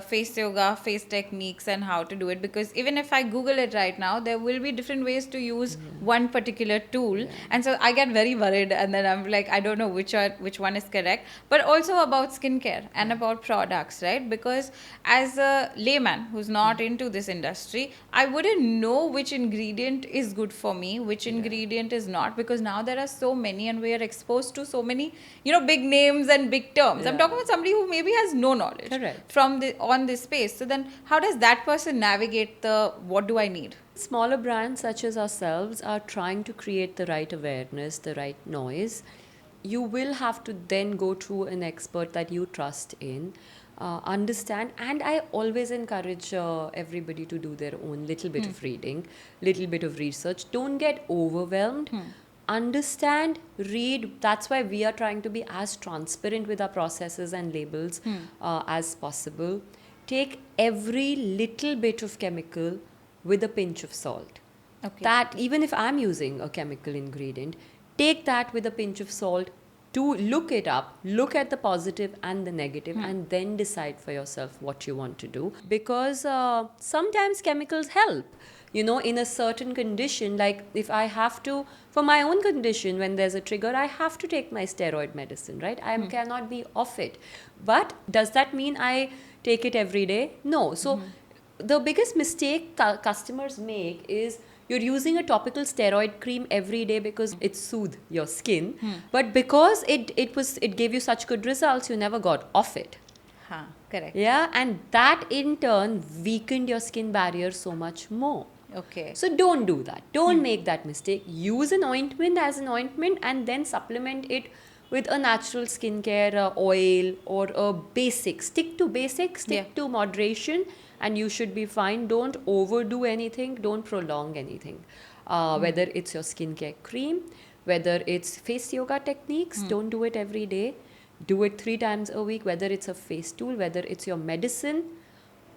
face yoga, face techniques, and how to do it. Because even if I Google it right now, there will be different ways to use one particular tool, and so I get very worried, and then I'm like, I don't know which one is correct. But also about skincare and about products, right? Because as a layman who's not into this industry, I wouldn't know which ingredient is good for me, which ingredient is not, because now there are so many and we are exposed to so many big names and big terms. I'm Yeah. talking about somebody who maybe has no knowledge Correct. from on this space. So then how does that person navigate the what do I need? Smaller brands such as ourselves are trying to create the right awareness, the right noise. You will have to then go to an expert that you trust in, understand, and I always encourage everybody to do their own little bit of reading, little bit of research. Don't get overwhelmed. Understand, read. That's why we are trying to be as transparent with our processes and labels as possible. Take every little bit of chemical with a pinch of salt. Okay. That, even if I'm using a chemical ingredient, take that with a pinch of salt, to look it up, look at the positive and the negative, and then decide for yourself what you want to do. Because sometimes chemicals help. In a certain condition, like if I have to, for my own condition, when there's a trigger, I have to take my steroid medicine, right? I cannot be off it. But does that mean I take it every day? No. So the biggest mistake customers make is you're using a topical steroid cream every day because it soothed your skin, but because it gave you such good results, you never got off it. Correct. Yeah, and that in turn weakened your skin barrier so much more. Okay. So don't do that. Don't make that mistake. Use an ointment as an ointment and then supplement it with a natural skincare oil or a basic. Stick to basics, stick to moderation, and you should be fine. Don't overdo anything. Don't prolong anything. Whether it's your skincare cream, whether it's face yoga techniques, don't do it every day. Do it 3 times a week, whether it's a face tool, whether it's your medicine,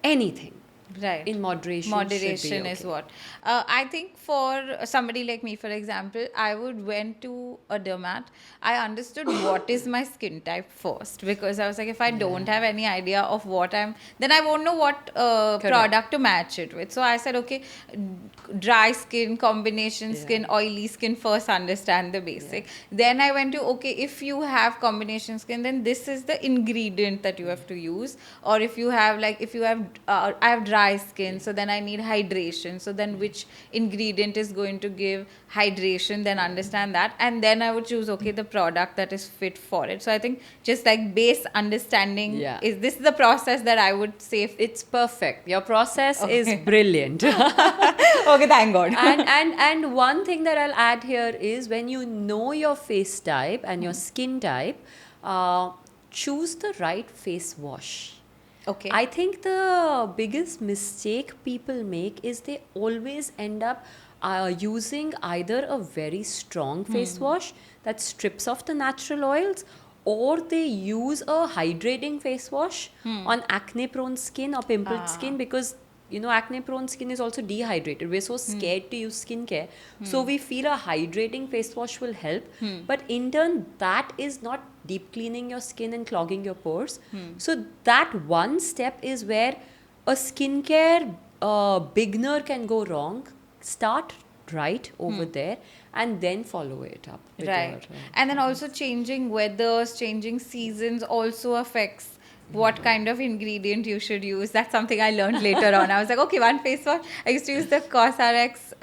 anything. Right. In moderation should be Moderation is okay. what. I think for somebody like me, for example, I would went to a dermat. I understood what is my skin type first, because I was like, if I don't have any idea of what then I won't know what product to match it with. So I said, okay, dry skin, combination skin, oily skin, first understand the basic. Then I went to, okay, if you have combination skin, then this is the ingredient that you have to use. Or if you have I have dry skin, so then I need hydration. So then which ingredient is going to give hydration, then understand that. And then I would choose, okay, the product that is fit for it. So I think just like base understanding, is this the process that I would say? It's perfect. Your process is brilliant. Okay, thank God. and one thing that I'll add here is, when you know your face type and your skin type, choose the right face wash. Okay. I think the biggest mistake people make is they always end up using either a very strong face wash that strips off the natural oils, or they use a hydrating face wash on acne prone skin or pimpled skin, because acne prone skin is also dehydrated. We're so scared to use skincare. So we feel a hydrating face wash will help. But in turn, that is not deep cleaning your skin and clogging your pores. So that one step is where a skincare a beginner can go wrong, start right over there and then follow it up with Right. your, And then also changing weathers, changing seasons also affects what kind of ingredient you should use. That's something I learned later on. I was like, okay, one face wash. I used to use the Cosrx,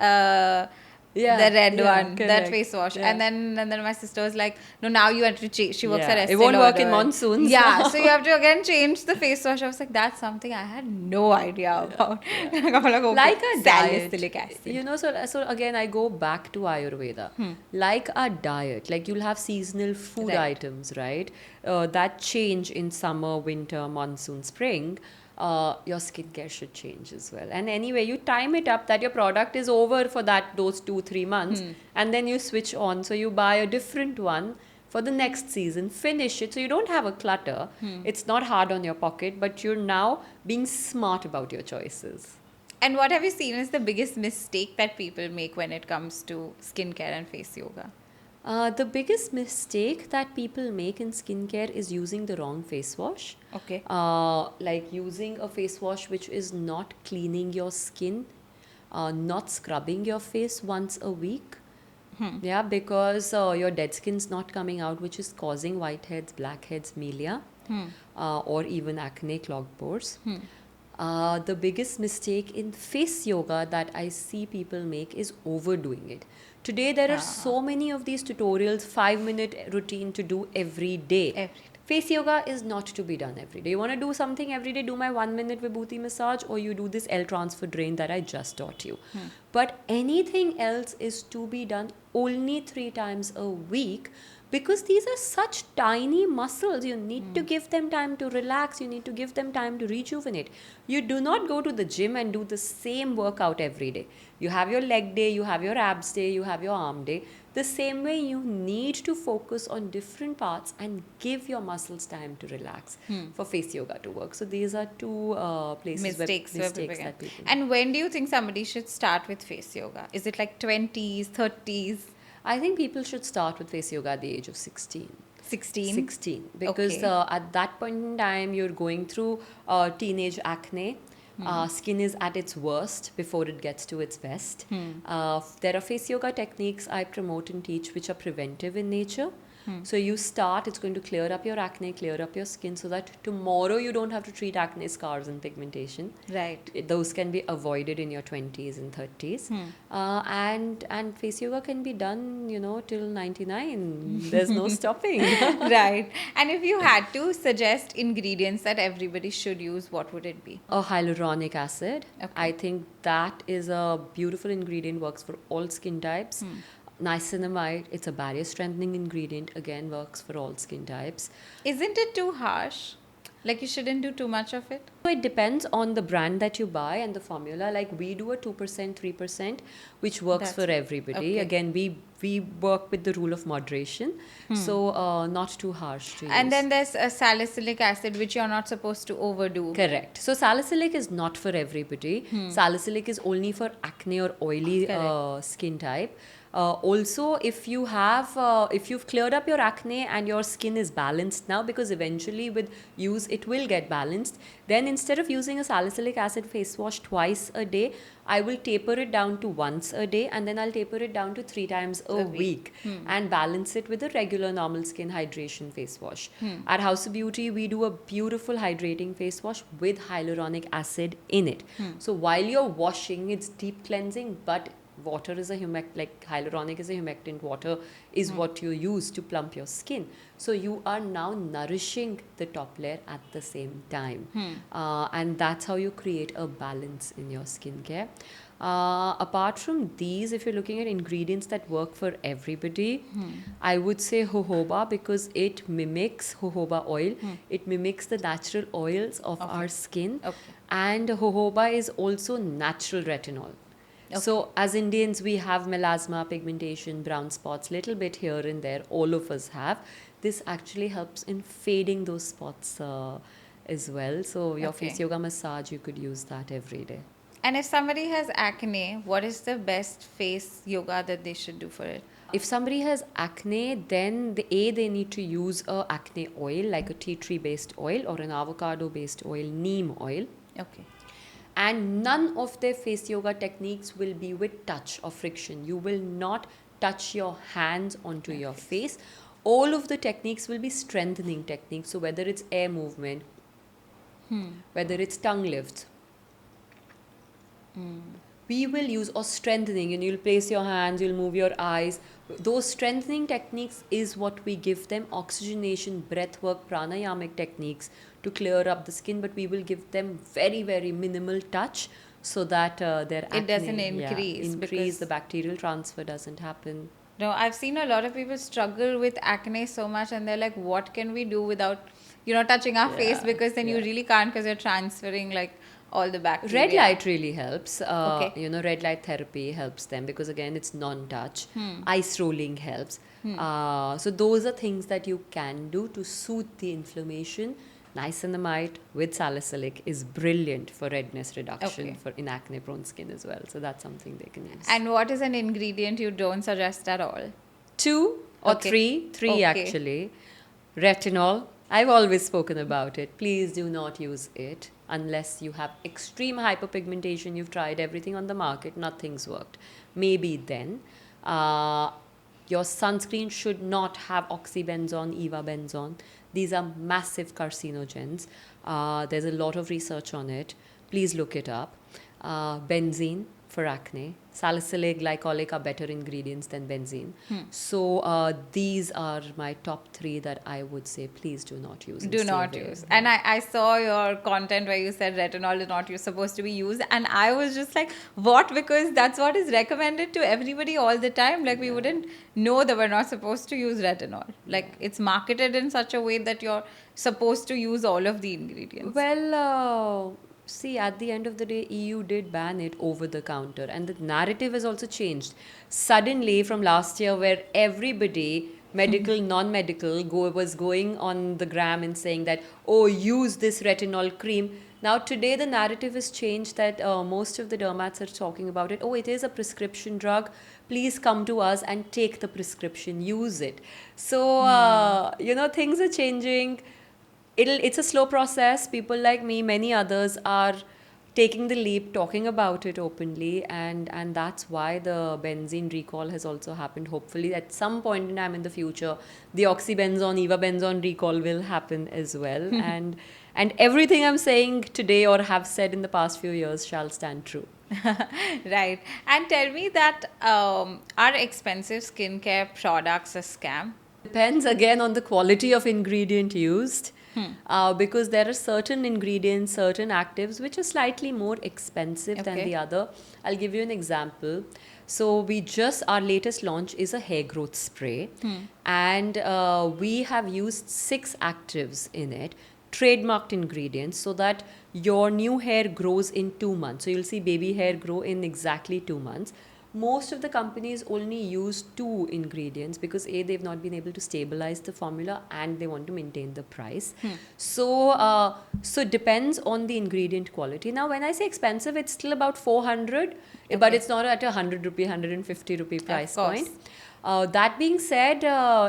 the red one, that correct. face wash. Yeah. And then my sister was like, no, now you have to change. She works Yeah. at It Estee won't work in Lauder. monsoons. Yeah, so you have to again change the face wash. I was like, that's something I had no idea about. I'm like, okay, Like a diet, salicylic acid. you know. So again, I go back to Ayurveda. Like a diet, like you'll have seasonal food Right. items, right? That change in summer, winter, monsoon, spring. Your skincare should change as well. And anyway, you time it up that your product is over for those 2-3 months, and then you switch on. So you buy a different one for the next season, finish it, so you don't have a clutter. It's not hard on your pocket, but you're now being smart about your choices. And what have you seen is the biggest mistake that people make when it comes to skincare and face yoga? The biggest mistake that people make in skincare is using the wrong face wash. Okay. Like using a face wash which is not cleaning your skin, not scrubbing your face once a week. Yeah, because your dead skin's not coming out, which is causing whiteheads, blackheads, melia, or even acne, clogged pores. The biggest mistake in face yoga that I see people make is overdoing it. Today, there are so many of these tutorials, 5-minute routine to do every day. Every day. Face yoga is not to be done every day. You want to do something every day, do my 1-minute Vibhuti massage, or you do this L transfer drain that I just taught you. But anything else is to be done only 3 times a week, because these are such tiny muscles. You need to give them time to relax. You need to give them time to rejuvenate. You do not go to the gym and do the same workout every day. You have your leg day, you have your abs day, you have your arm day. The same way, you need to focus on different parts and give your muscles time to relax for face yoga to work. So these are two places Mistakes where where people mistakes can. that people And when do you think somebody should start with face yoga? Is it like 20s, 30s, I think people should start with face yoga at the age of 16. 16? 16, because Okay. at that point in time you're going through teenage acne. Skin is at its worst before it gets to its best. There are face yoga techniques I promote and teach which are preventive in nature. So you start, it's going to clear up your acne, clear up your skin, so that tomorrow you don't have to treat acne, scars and pigmentation. Right. Those can be avoided in your 20s and 30s. And face yoga can be done, till 99. There's no stopping. Right. And if you had to suggest ingredients that everybody should use, what would it be? A hyaluronic acid. Okay. I think that is a beautiful ingredient, works for all skin types. Niacinamide, it's a barrier strengthening ingredient, again works for all skin types. Isn't it too harsh? Like you shouldn't do too much of it? So it depends on the brand that you buy and the formula. Like we do a 2%, 3%, which works That's for everybody. okay. Again, we work with the rule of moderation. So not too harsh to use. And then there's a salicylic acid, which you're not supposed to overdo. Correct. So salicylic is not for everybody. Salicylic is only for acne or oily Correct. skin type. Also, if you've cleared up your acne and your skin is balanced now, because eventually with use it will get balanced, then instead of using a salicylic acid face wash twice a day, I will taper it down to once a day, and then I'll taper it down to 3 times a week and balance it with a regular normal skin hydration face wash. At House of Beauty, we do a beautiful hydrating face wash with hyaluronic acid in it. So while you're washing, it's deep cleansing, but water is a like hyaluronic is a humectant. Water is what you use to plump your skin. So you are now nourishing the top layer at the same time. And that's how you create a balance in your skincare. Apart from these, if you're looking at ingredients that work for everybody, I would say jojoba, because it mimics jojoba oil. It mimics the natural oils of our skin. Okay. And jojoba is also natural retinol. Okay. So as Indians, we have melasma, pigmentation, brown spots, little bit here and there. All of us have. This actually helps in fading those spots as well. So your Okay. face yoga massage, you could use that every day. And if somebody has acne, what is the best face yoga that they should do for it? If somebody has acne, then they need to use a acne oil, like a tea tree based oil or an avocado based oil, neem oil. Okay. And none of their face yoga techniques will be with touch or friction. You will not touch your hands onto your face. All of the techniques will be strengthening techniques. So whether it's air movement, whether it's tongue lifts, we will use, or strengthening, and you'll place your hands, you'll move your eyes. Those strengthening techniques is what we give them. Oxygenation, breath work, pranayamic techniques to clear up the skin, but we will give them very, very minimal touch so that their acne, It doesn't increase increase, because- the bacterial transfer doesn't happen. No, I've seen a lot of people struggle with acne so much, and they're like, what can we do without, touching our face? Because then you yeah. really can't, because you're transferring like all the bacteria. Red light really helps. Okay. Red light therapy helps them because again it's non-touch. Ice rolling helps. So those are things that you can do to soothe the inflammation. Niacinamide with salicylic is brilliant for redness reduction Okay. for in acne-prone skin as well. So that's something they can use. And what is an ingredient you don't suggest at all? 2 or Okay. 3 Okay. actually. Retinol. I've always spoken about it. Please do not use it unless you have extreme hyperpigmentation. You've tried everything on the market, nothing's worked. Maybe then. Your sunscreen should not have oxybenzone, ivabenzone. These are massive carcinogens. There's a lot of research on it. Please look it up. Benzene for acne. Salicylic, glycolic are better ingredients than benzene. So these are my top 3 that I would say please do not use. and Do stay not away. use. And I saw your content where you said retinol is not supposed to be used. And I was just like, what? Because that's what is recommended to everybody all the time. Like, we wouldn't know that we're not supposed to use retinol. Like, it's marketed in such a way that you're supposed to use all of the ingredients. Well, see, at the end of the day, EU did ban it over the counter, and the narrative has also changed. Suddenly, from last year, where everybody, medical, non-medical, was going on the gram and saying that, oh, use this retinol cream. Now, today, the narrative has changed that most of the dermats are talking about it. Oh, it is a prescription drug. Please come to us and take the prescription, use it. So, things are changing. It's a slow process. People like me, many others are taking the leap, talking about it openly, and that's why the benzene recall has also happened. Hopefully, at some point in time in the future, the oxybenzone, ivabenzone recall will happen as well. and everything I'm saying today or have said in the past few years shall stand true. Right. And tell me that are expensive skincare products a scam? Depends again on the quality of ingredient used. Because there are certain ingredients, certain actives which are slightly more expensive than Okay. the other. I'll give you an example. So our latest launch is a hair growth spray, and we have used 6 actives in it, trademarked ingredients, so that your new hair grows in 2 months. So you'll see baby hair grow in exactly 2 months. Most of the companies only use 2 ingredients because they've not been able to stabilize the formula and they want to maintain the price. So it depends on the ingredient quality. Now, when I say expensive, it's still about 400, but it's not at a 100 rupee, 150 rupee price course. point. That being said,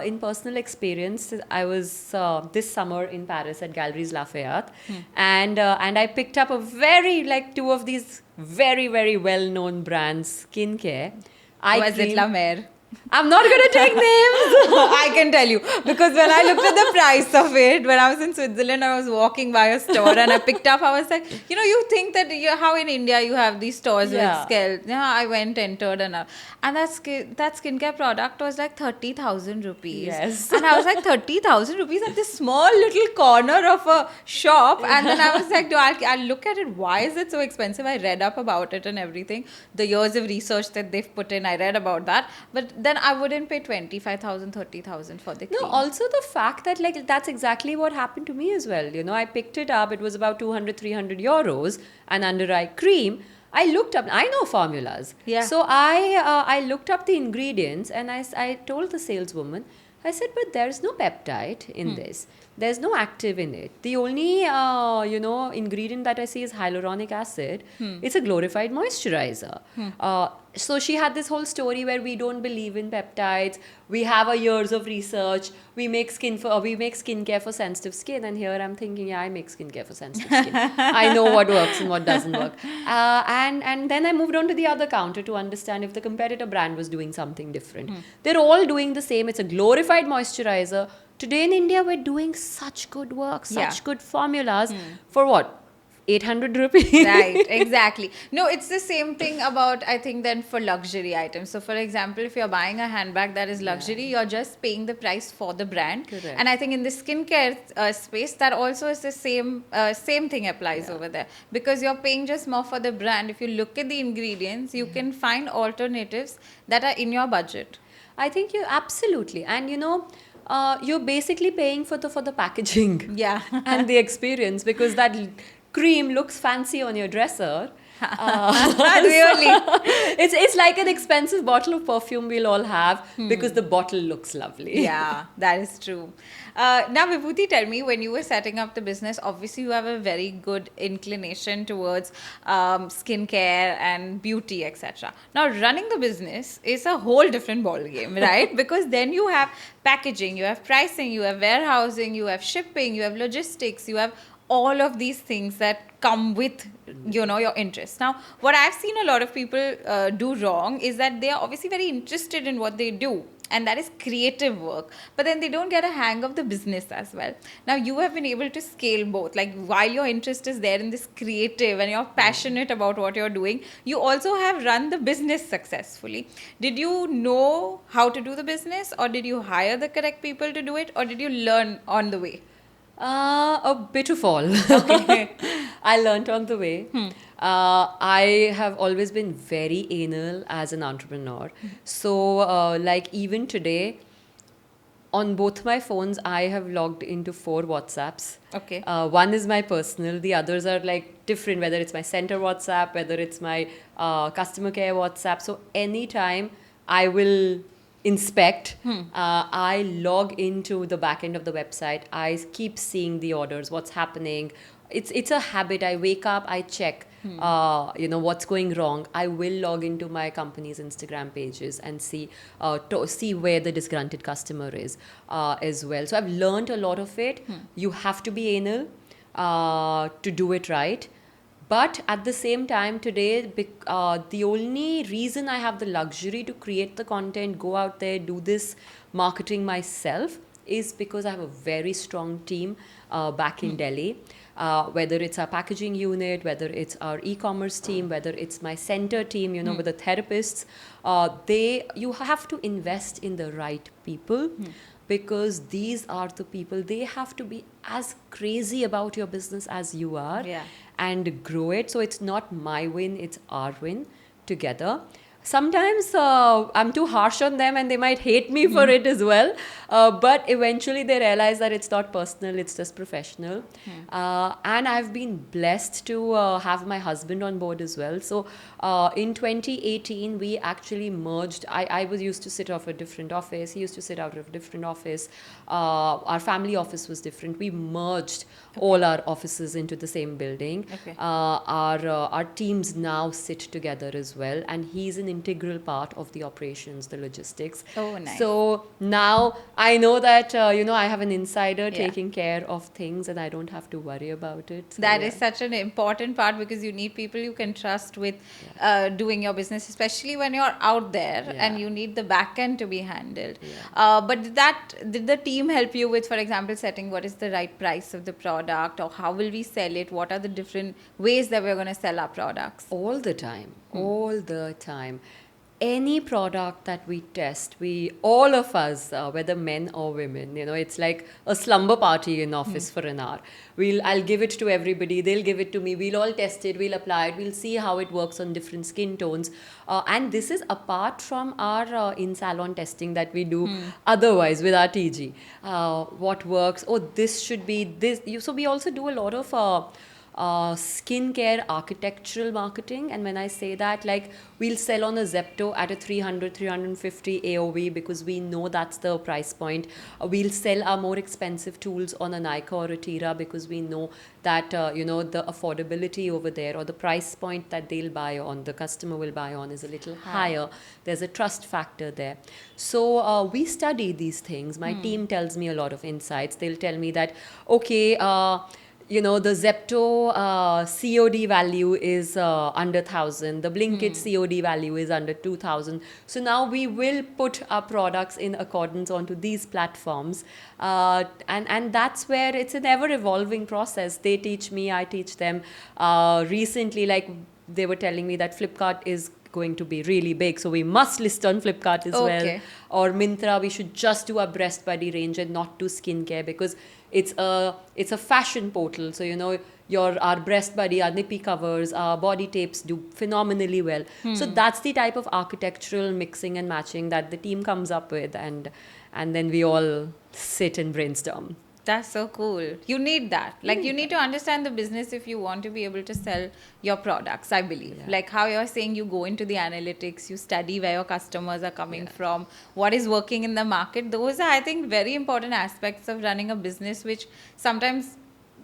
in personal experience, I was this summer in Paris at Galeries Lafayette, and I picked up 2 of these very, very well-known brands skincare. Was it La Mer? I'm not going to take names. I can tell you, because when I looked at the price of it, when I was in Switzerland, I was walking by a store and I picked up, I was like, you think that how in India you have these stores Yeah. with scale. Yeah, I entered and that skincare product was like 30,000 rupees. Yes. And I was like, 30,000 rupees at this small little corner of a shop. And then I was like, I'll look at it. Why is it so expensive? I read up about it and everything. The years of research that they've put in, I read about that. But then I wouldn't pay 25,000, 30,000 for the cream. No, also the fact that that's exactly what happened to me as well. I picked it up. It was about 200, 300 euros, an under eye cream. I looked up. I know formulas. Yeah. So I looked up the ingredients and I told the saleswoman, I said, but there's no peptide in this. There's no active in it. The only ingredient that I see is hyaluronic acid. It's a glorified moisturizer. so she had this whole story where we don't believe in peptides. We have a years of research. We make skincare for sensitive skin, and here I'm thinking, yeah, I make skincare for sensitive skin. I know what works and what doesn't work. And then I moved on to the other counter to understand if the competitor brand was doing something different. They're all doing the same. It's a glorified moisturizer. Today in India, we're doing such good work, such good formulas for what? 800 rupees. Right, exactly. No, it's the same thing about, I think, then for luxury items. So, for example, if you're buying a handbag that is luxury, you're just paying the price for the brand. Correct. And I think in the skincare space, that also is the same thing applies over there, because you're paying just more for the brand. If you look at the ingredients, you can find alternatives that are in your budget. I think you absolutely, and you're basically paying for the packaging, Yeah. and the experience, because that cream looks fancy on your dresser. Really? It's like an expensive bottle of perfume we'll all have because the bottle looks lovely. Yeah, that is true. Now, Vibhuti, tell me, when you were setting up the business, obviously you have a very good inclination towards skincare and beauty, etc. Now, running the business is a whole different ball game, right? Because then you have packaging, you have pricing, you have warehousing, you have shipping, you have logistics, you have all of these things that come with your interests. Now, what I've seen a lot of people do wrong is that they are obviously very interested in what they do, and that is creative work, but then they don't get a hang of the business as well. Now, you have been able to scale both, like while your interest is there in this creative and you're passionate about what you're doing, you also have run the business successfully. Did you know how to do the business, or did you hire the correct people to do it, or did you learn on the way? A bit of all. Okay. I learnt on the way. I have always been very anal as an entrepreneur. So, like even today, on both my phones, I have logged into 4 WhatsApps. Okay. One is my personal, the others are like different, whether it's my center WhatsApp, whether it's my customer care WhatsApp. So, anytime I will inspect, I log into the back end of the website. I keep seeing the orders, what's happening. It's a habit. I wake up, I check, what's going wrong. I will log into my company's Instagram pages and see where the disgruntled customer is as well. So I've learned a lot of it. You have to be anal to do it right. But at the same time, today, the only reason I have the luxury to create the content, go out there, do this marketing myself, is because I have a very strong team back in Delhi. Whether it's our packaging unit, whether it's our e-commerce team, whether it's my center team, with the therapists, you have to invest in the right people. Because these are the people, they have to be as crazy about your business as you are, and grow it. So it's not my win, it's our win together. Sometimes I'm too harsh on them and they might hate me for it as well. But eventually they realize that it's not personal, it's just professional. And I've been blessed to have my husband on board as well. So in 2018, we actually merged. I was used to sit out of a different office. He used to sit out of a different office. Our family office was different. We merged all our offices into the same building. Our teams now sit together as well. And he's an integral part of the operations, the logistics. Oh, nice. So now I know that, I have an insider taking care of things and I don't have to worry about it. So, That is such an important part, because you need people you can trust with doing your business, especially when you're out there and you need the back end to be handled. But did the team help you with, for example, setting what is the right price of the product, or how will we sell it? What are the different ways that we're going to sell our products? All the time. All the time. Any product that we test, all of us, whether men or women, it's like a slumber party in office for an hour. I'll give it to everybody, they'll give it to me, we'll all test it, we'll apply it, we'll see how it works on different skin tones. And this is apart from our in-salon testing that we do otherwise with our TG. What works? Oh, this should be this. So we also do a lot of skincare architectural marketing. And when I say that, like, we'll sell on a Zepto at a 300, 350 AOV because we know that's the price point. We'll sell our more expensive tools on a Nika or a Tira because we know that, the affordability over there or the price point that they'll buy on, the customer will buy on, is a little higher. There's a trust factor there. So we study these things. My team tells me a lot of insights. They'll tell me that, okay, the Zepto COD value is under 1,000. The Blinkit COD value is under 2,000. So now we will put our products in accordance onto these platforms. And that's where it's an ever-evolving process. They teach me, I teach them. Recently, like, they were telling me that Flipkart is going to be really big, so we must list on Flipkart as well. Or Myntra, we should just do our breast buddy range and not do skincare because it's a fashion portal. So our breast buddy, our nippy covers, our body tapes do phenomenally well. So that's the type of architectural mixing and matching that the team comes up with, and then we all sit and brainstorm. That's so cool. You need that. Like, you need to understand the business if you want to be able to sell your products, I believe. Yeah. Like how you're saying, you go into the analytics, you study where your customers are coming from, what is working in the market. Those are, I think, very important aspects of running a business, which sometimes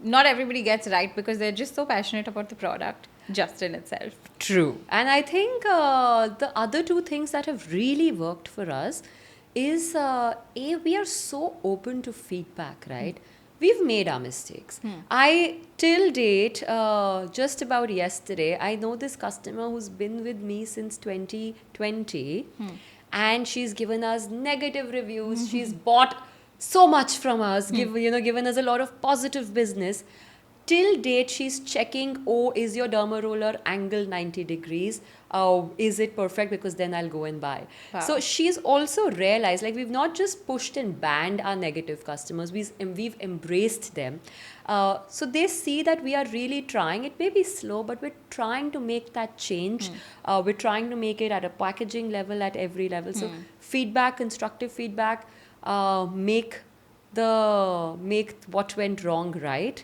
not everybody gets right because they're just so passionate about the product just in itself. True. And I think the other two things that have really worked for us is we are so open to feedback, right? We've made our mistakes. I, till date, just about yesterday, I know this customer who's been with me since 2020, and she's given us negative reviews. She's bought so much from us, given us a lot of positive business. Till date, she's checking, is your derma roller angled 90 degrees? Is it perfect? Because then I'll go and buy. Wow. So she's also realized, like, we've not just pushed and banned our negative customers, we've embraced them. So they see that we are really trying. It may be slow, but we're trying to make that change. We're trying to make it at a packaging level, at every level. So feedback, constructive feedback, make what went wrong right.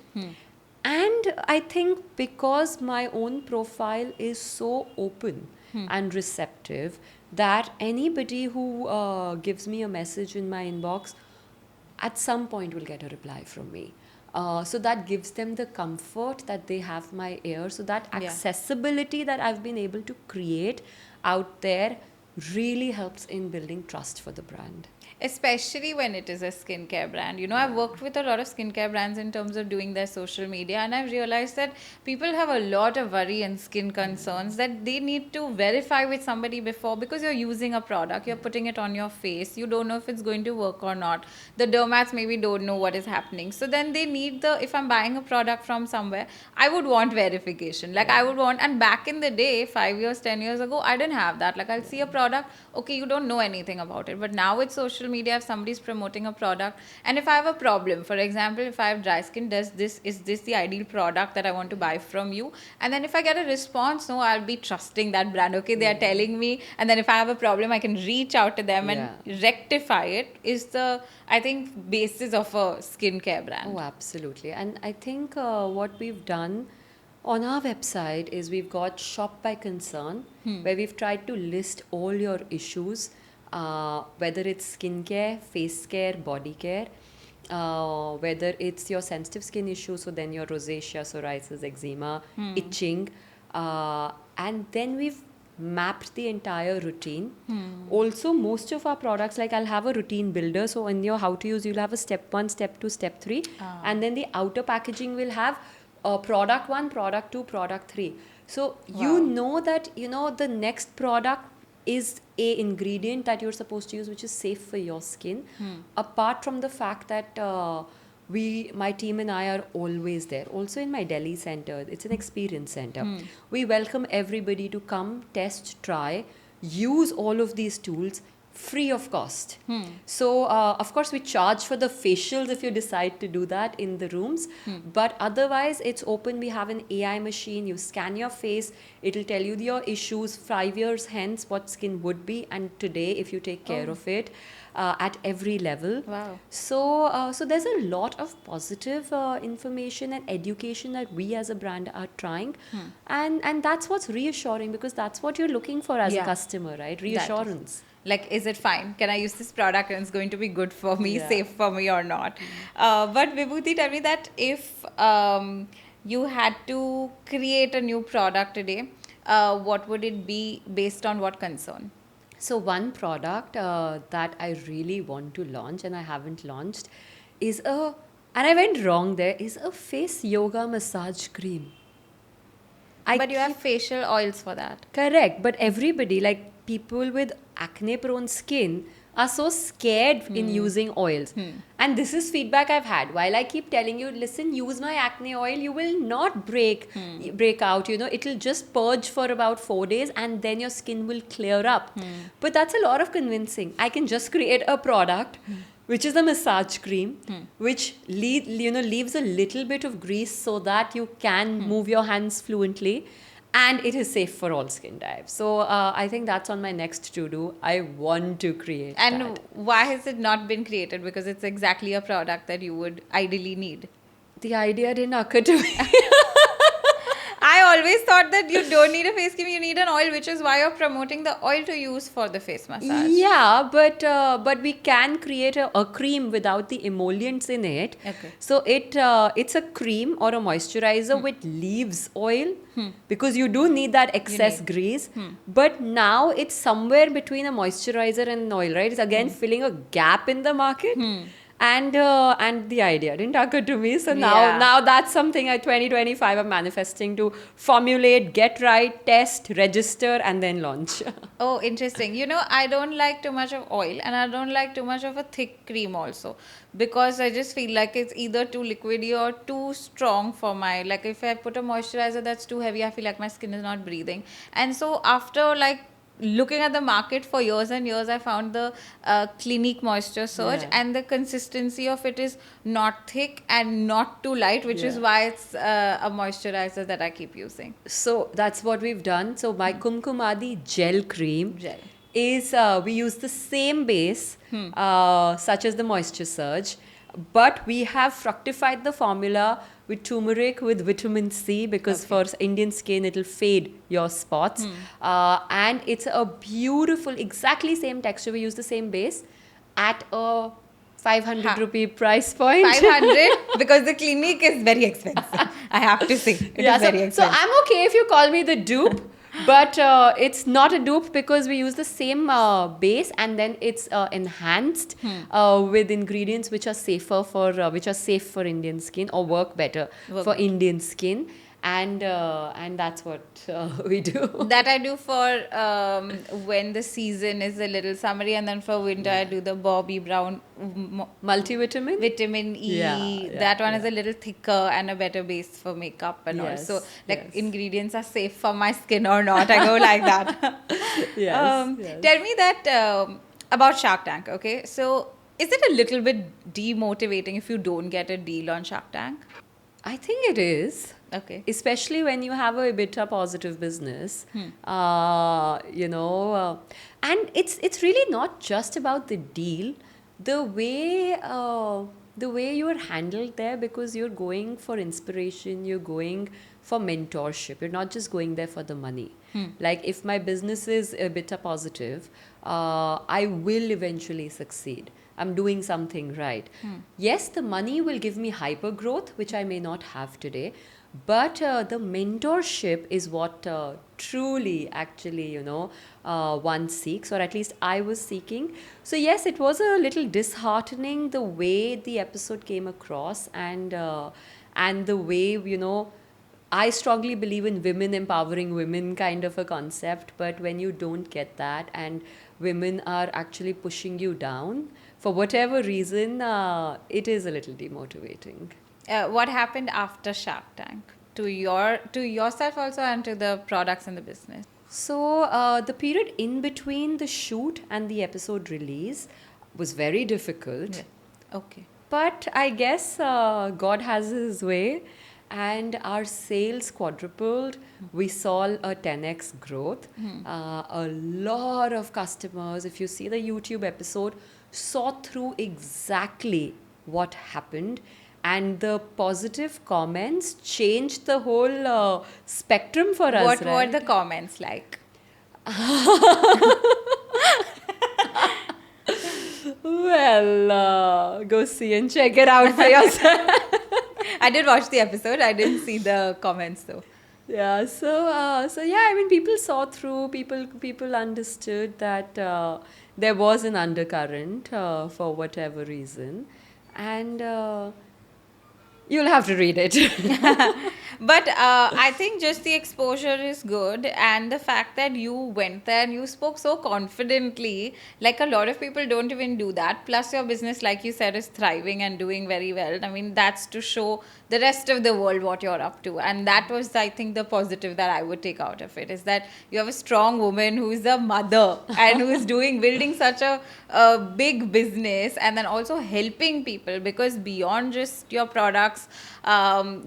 And I think because my own profile is so open and receptive, that anybody who gives me a message in my inbox at some point will get a reply from me. So that gives them the comfort that they have my ear. So that accessibility that I've been able to create out there really helps in building trust for the brand. Especially when it is a skincare brand. I've worked with a lot of skincare brands in terms of doing their social media, and I've realized that people have a lot of worry and skin concerns that they need to verify with somebody before, because you're using a product, you're putting it on your face, you don't know if it's going to work or not. The dermats maybe don't know what is happening. So then they need if I'm buying a product from somewhere, I would want verification. Like I would want, and back in the day, 5 years, 10 years ago, I didn't have that. Like I'll see a product, okay, you don't know anything about it. But now with social media, if somebody's promoting a product, and if I have a problem, for example, if I have dry skin, is this the ideal product that I want to buy from you? And then if I get a response, no, I'll be trusting that brand. Okay, they are telling me, and then if I have a problem, I can reach out to them and rectify it. Is the, I think, basis of a skincare brand. Oh, absolutely. And I think what we've done on our website is we've got shop by concern, where we've tried to list all your issues, whether it's skincare, face care, body care, whether it's your sensitive skin issue, so then your rosacea, psoriasis, eczema, itching, and then we've mapped the entire routine. Also, most of our products, like I'll have a routine builder, so in your how to use, you'll have a step 1, step 2, step 3, and then the outer packaging will have product 1, product 2, product 3. So you know that the next product is a ingredient that you're supposed to use which is safe for your skin. Apart from the fact that my team and I are always there. Also in my Delhi center, it's an experience center. We welcome everybody to come, test, try, use all of these tools, free of cost. So, of course, we charge for the facials if you decide to do that in the rooms. But otherwise, it's open. We have an AI machine. You scan your face, it'll tell you your issues 5 years hence, what skin would be, and today, if you take care of it. At every level. Wow. So there's a lot of positive information and education that we as a brand are trying, and that's what's reassuring, because that's what you're looking for as a Yeah. customer, right? That is. Reassurance. Like, is it fine? Can I use this product and it's going to be good for me, Yeah. safe for me or not? But Vibhuti, tell me that if you had to create a new product today, what would it be based on what concern? So one product that I really want to launch and I haven't launched is and I went wrong there, is a face yoga massage cream. But you have facial oils for that. Correct, but everybody, like people with acne prone skin, are so scared in using oils. And this is feedback I've had. While I keep telling you, listen, use my acne oil, you will not break out, it'll just purge for about 4 days and then your skin will clear up. But that's a lot of convincing. I can just create a product which is a massage cream, which leaves a little bit of grease so that you can move your hands fluently, and it is safe for all skin types. So I think that's on my next to-do. I want to create And that. why has it not been created? Because it's exactly a product that you would ideally need. The idea didn't occur to me. I always thought that you don't need a face cream, you need an oil, which is why you're promoting the oil to use for the face massage. Yeah, but we can create a cream without the emollients in it. Okay. So it's a cream or a moisturizer with leaves oil, because you do need that excess grease. But now it's somewhere between a moisturizer and an oil, right? It's again filling a gap in the market. And the idea didn't occur to me. So now that's something I 2025 I'm manifesting to formulate, get right, test, register, and then launch. Oh, interesting. I don't like too much of oil and I don't like too much of a thick cream also, because I just feel like it's either too liquidy or too strong for my, like if I put a moisturizer that's too heavy, I feel like my skin is not breathing. And so after like looking at the market for years and years, I found the Clinique Moisture Surge, and the consistency of it is not thick and not too light, which is why it's a moisturizer that I keep using. So that's what we've done. So my Kumkumadi gel cream is, we use the same base, such as the Moisture Surge, but we have fructified the formula with turmeric with vitamin C, because for Indian skin it'll fade your spots. And it's a beautiful, exactly same texture. We use the same base at a 500 rupee price point. 500 because the Clinique is very expensive. I have to say, it is very expensive. So I'm okay if you call me the dupe, but it's not a dupe, because we use the same base and then it's enhanced with ingredients which are safer for which are safe for Indian skin, or work better for Indian skin. And that's what we do. That I do for when the season is a little summery, and then for winter I do the Bobbi Brown Multivitamin? vitamin E. That one is a little thicker and a better base for makeup and all. So ingredients are safe for my skin or not. I go like that. Tell me that about Shark Tank. Okay, so is it a little bit demotivating if you don't get a deal on Shark Tank? I think it is. Okay. Especially when you have a EBITDA positive business, and it's really not just about the deal, the way you are handled there, because you're going for inspiration, you're going for mentorship, you're not just going there for the money. Like if my business is EBITDA positive, I will eventually succeed. I'm doing something right. Yes, the money will give me hyper growth, which I may not have today. But the mentorship is what truly, actually, one seeks, or at least I was seeking. So yes, it was a little disheartening the way the episode came across, and the way, I strongly believe in women empowering women kind of a concept. But when you don't get that, and women are actually pushing you down for whatever reason, it is a little demotivating. What happened after Shark Tank to yourself also, and to the products in the business? So the period in between the shoot and the episode release was very difficult. Yeah. Okay. But I guess God has His way, and our sales quadrupled. We saw a 10x growth. A lot of customers, if you see the YouTube episode, saw through exactly what happened. And the positive comments changed the whole spectrum for us, What were right? the comments like? Well, go see and check it out for yourself. I did watch the episode. I didn't see the comments though. Yeah, so yeah, I mean, people saw through. People understood that there was an undercurrent for whatever reason, and you'll have to read it. But I think just the exposure is good, and the fact that you went there and you spoke so confidently, like a lot of people don't even do that. Plus, your business, like you said, is thriving and doing very well. I mean, that's to show the rest of the world what you're up to, and that was, I think, the positive that I would take out of it is that you have a strong woman who is a mother and who is building such a big business, and then also helping people, because beyond just your products,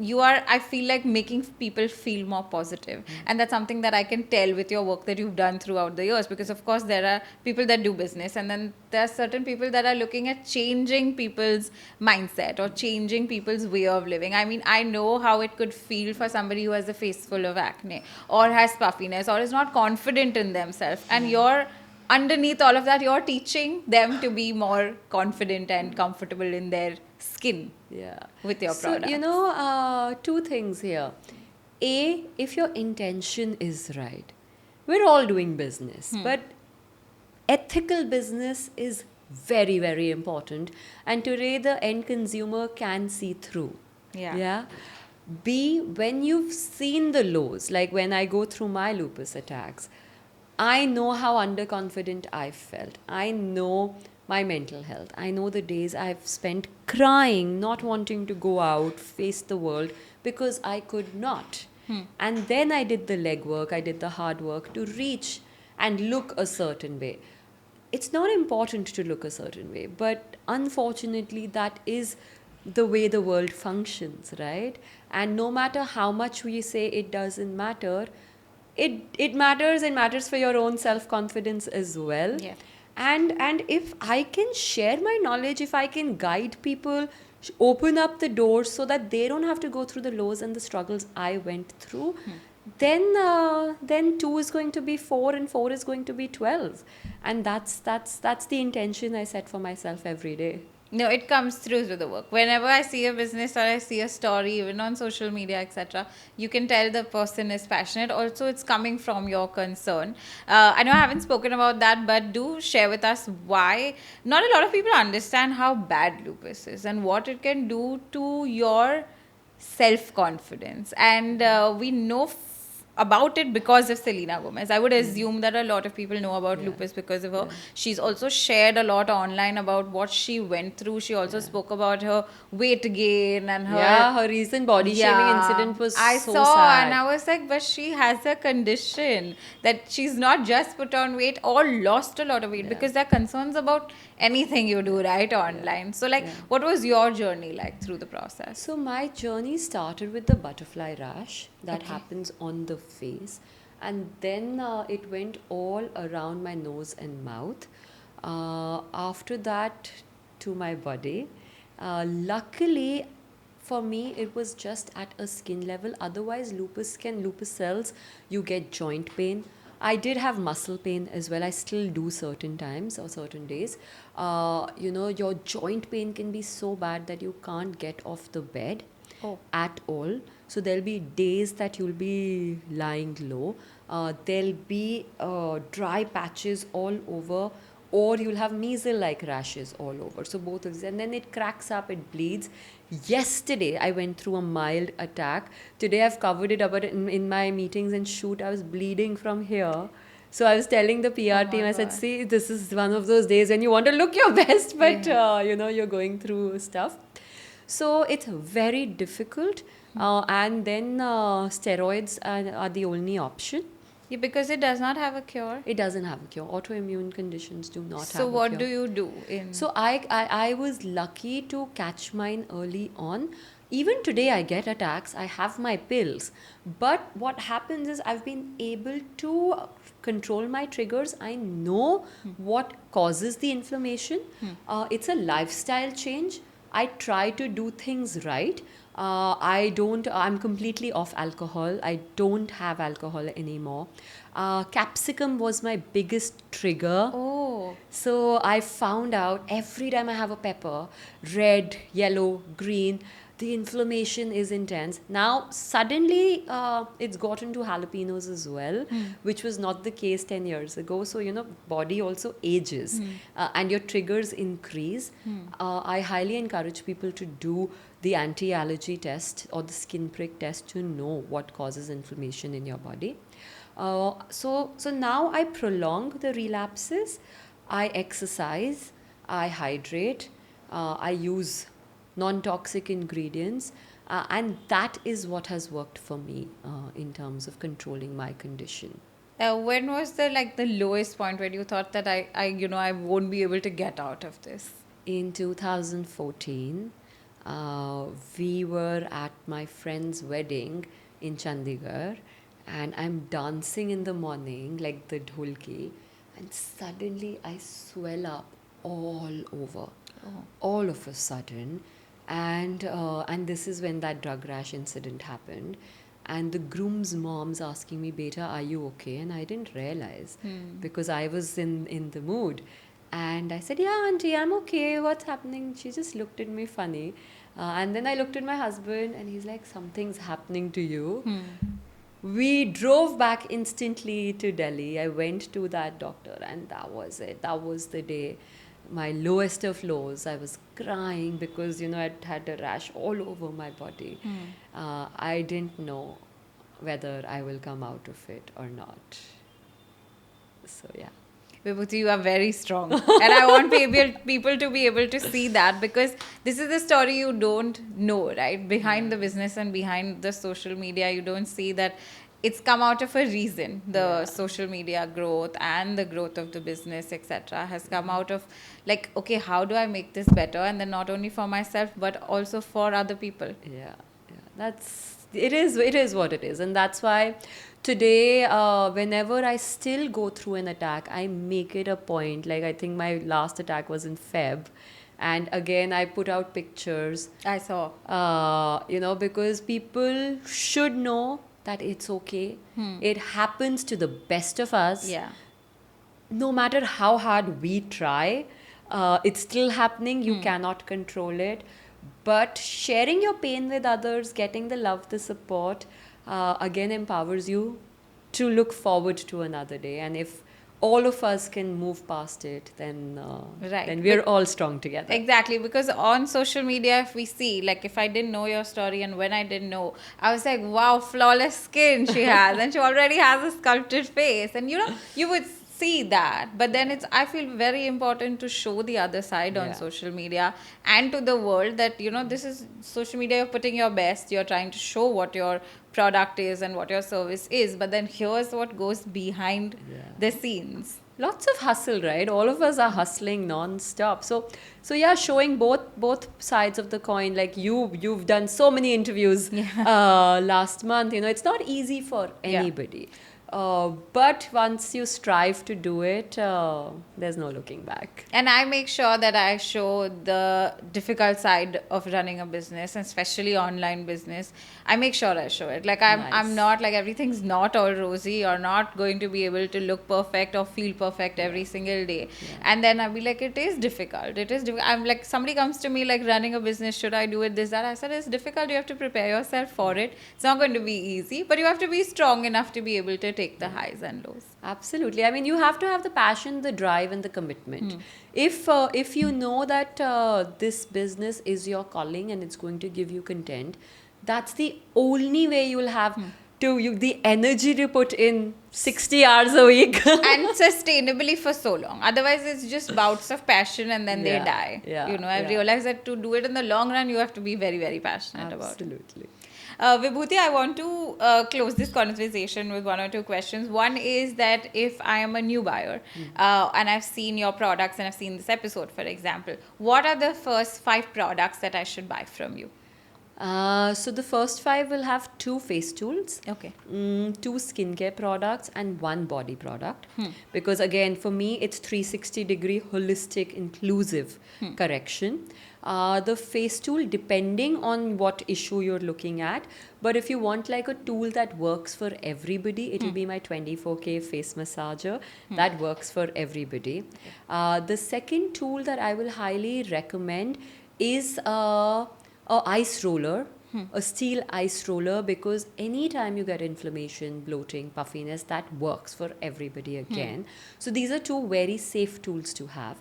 you are, I feel like, making people feel more positive. And that's something that I can tell with your work that you've done throughout the years, because of course there are people that do business, and then there are certain people that are looking at changing people's mindset or changing people's way of living. I mean, I know how it could feel for somebody who has a face full of acne or has puffiness or is not confident in themselves, and you're underneath all of that, you're teaching them to be more confident and comfortable in their skin. Yeah. With your So, products. two things here. A, if your intention is right, we're all doing business, but ethical business is very, very important. And today, the end consumer can see through. Yeah. Yeah. B, when you've seen the lows, like when I go through my lupus attacks, I know how underconfident I felt. I know my mental health. I know the days I've spent crying, not wanting to go out, face the world because I could not. And then I did the legwork, I did the hard work to reach and look a certain way. It's not important to look a certain way, but unfortunately, that is the way the world functions, right? And no matter how much we say it doesn't matter, it matters, and matters for your own self confidence as well. Yeah. And if I can share my knowledge, if I can guide people, open up the doors so that they don't have to go through the lows and the struggles I went through, then 2 is going to be 4 and 4 is going to be 12, and that's the intention I set for myself every day. No, it comes through the work. Whenever I see a business or I see a story, even on social media, etc., you can tell the person is passionate. Also, it's coming from your concern. I know I haven't spoken about that, but do share with us why not a lot of people understand how bad lupus is and what it can do to your self-confidence. And we know about it because of Selena Gomez. I would assume that a lot of people know about lupus because of her. She's also shared a lot online about what she went through. She also spoke about her weight gain and her recent body shaming incident was I so saw sad. and I was like, but she has a condition that she's not just put on weight or lost a lot of weight, because there are concerns about anything you do right online. So like, what was your journey like through the process? So my journey started with the butterfly rash that happens on the face, and then it went all around my nose and mouth. After that, to my body. Luckily, for me, it was just at a skin level. Otherwise, lupus cells, you get joint pain. I did have muscle pain as well. I still do certain times or certain days. Your joint pain can be so bad that you can't get off the bed at all. So there'll be days that you'll be lying low. There'll be dry patches all over, or you'll have measle-like rashes all over. So both of these, and then it cracks up, it bleeds. Yesterday, I went through a mild attack. Today, I've covered it up, but in my meetings and shoot, I was bleeding from here. So I was telling the PR team, I said, see, this is one of those days when you want to look your best, but you're going through stuff. So it's very difficult. And then steroids are the only option. Yeah, because it does not have a cure. It doesn't have a cure. Autoimmune conditions do not So have a what cure. do you do in? So I was lucky to catch mine early on. Even today I get attacks. I have my pills. But what happens is I've been able to control my triggers. I know what causes the inflammation. It's a lifestyle change. I try to do things right. I'm completely off alcohol. I don't have alcohol anymore. Capsicum was my biggest trigger. Oh, So I found out every time I have a pepper, red, yellow, green, the inflammation is intense. Now, suddenly, it's gotten to jalapenos as well, which was not the case 10 years ago. So, body also ages and your triggers increase. I highly encourage people to do the anti-allergy test or the skin prick test to know what causes inflammation in your body. So now I prolong the relapses. I exercise, I hydrate, I use non-toxic ingredients, and that is what has worked for me in terms of controlling my condition. when was the lowest point where you thought that I won't be able to get out of this? In 2014, we were at my friend's wedding in Chandigarh, and I'm dancing in the morning like the dholki, and suddenly I swell up all over, all of a sudden, and this is when that drug rash incident happened, and the groom's mom's asking me, "Beta, are you okay?" And I didn't realize because I was in the mood. And I said, "Yeah, auntie, I'm okay. What's happening?" She just looked at me funny. And then I looked at my husband and he's like, "Something's happening to you." We drove back instantly to Delhi. I went to that doctor and that was it. That was the day, my lowest of lows. I was crying because, I'd had a rash all over my body. I didn't know whether I will come out of it or not. So, yeah. Vibhuti, you are very strong. And I want people to be able to see that, because this is the story you don't know, right? Behind the business and behind the social media, you don't see that it's come out of a reason. The social media growth and the growth of the business, etc., has come out of okay, how do I make this better? And then not only for myself, but also for other people. Yeah. It is what it is. And that's why today, whenever I still go through an attack, I make it a point. Like, I think my last attack was in Feb. And again, I put out pictures, I saw. because people should know that it's okay. It happens to the best of us. Yeah. No matter how hard we try, it's still happening. You cannot control it. But sharing your pain with others, getting the love, the support, again empowers you to look forward to another day. And if all of us can move past it, then Right. then we're all strong together. Exactly, because on social media, if we see, if I didn't know your story and when I didn't know, I was like, wow, flawless skin she has, and she already has a sculpted face, and you would see that. But then I feel very important to show the other side on Yeah. social media and to the world that, this is social media, you're putting your best, you're trying to show what your product is and what your service is, but then here's what goes behind the scenes. Lots of hustle, right? All of us are hustling non-stop. So yeah, showing both sides of the coin. Like you've done so many interviews last month. It's not easy for anybody. But once you strive to do it, there's no looking back. And I make sure that I show the difficult side of running a business, and especially online business. I make sure I show it. I'm not everything's not all rosy, or not going to be able to look perfect or feel perfect every single day. And then I'll be like, it is difficult. It is difficult. I'm like, somebody comes to me like, running a business, should I do it, this, that? I said, it's difficult. You have to prepare yourself for it. It's not going to be easy, but you have to be strong enough to be able to take the highs and lows. Absolutely. I mean, you have to have the passion, the drive, and the commitment. If you know that this business is your calling and it's going to give you content, that's the only way you'll have the energy to put in 60 hours a week. And sustainably for so long. Otherwise, it's just bouts of passion and then they die. Yeah, I've realized that to do it in the long run, you have to be very, very passionate about it. Absolutely. Vibhuti, I want to close this conversation with one or two questions. One is that if I am a new buyer and I've seen your products and I've seen this episode, for example, what are the first 5 products that I should buy from you? So the first 5 will have 2 face tools, Okay. 2 skincare products, and 1 body product. Because again, for me, it's 360-degree holistic, inclusive correction. The face tool, depending on what issue you're looking at, but if you want like a tool that works for everybody, it will be my 24K face massager. That works for everybody. The second tool that I will highly recommend is a ice roller, a steel ice roller, because anytime you get inflammation, bloating, puffiness, that works for everybody again. So these are 2 very safe tools to have.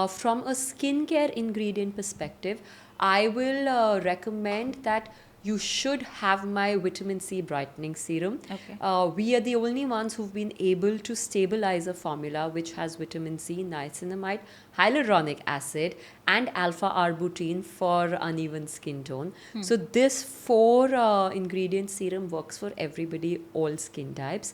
From a skincare ingredient perspective, I will recommend that you should have my vitamin C brightening serum. Okay. We are the only ones who've been able to stabilize a formula which has vitamin C, niacinamide, hyaluronic acid, and alpha-arbutin for uneven skin tone. So this 4 ingredient serum works for everybody, all skin types.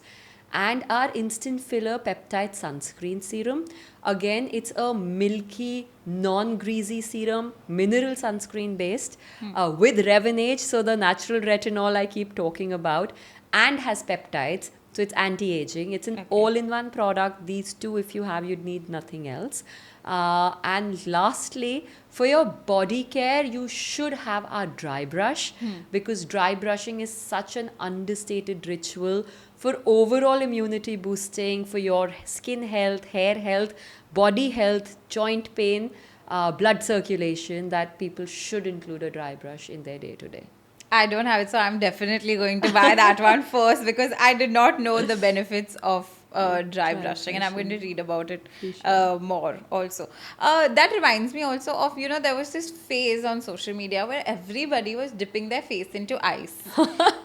And our instant filler peptide sunscreen serum, again, it's a milky, non-greasy serum, mineral sunscreen based, with Revenage, so the natural retinol I keep talking about, and has peptides. So it's anti-aging. It's an all-in-one product. These 2, if you have, you'd need nothing else. And lastly, for your body care, you should have our dry brush, because dry brushing is such an understated ritual for overall immunity boosting, for your skin health, hair health, body health, joint pain, blood circulation, that people should include a dry brush in their day-to-day. I don't have it, so I'm definitely going to buy that one first because I did not know the benefits of dry brushing, and I'm going to read about it more also. That reminds me also of, there was this phase on social media where everybody was dipping their face into ice.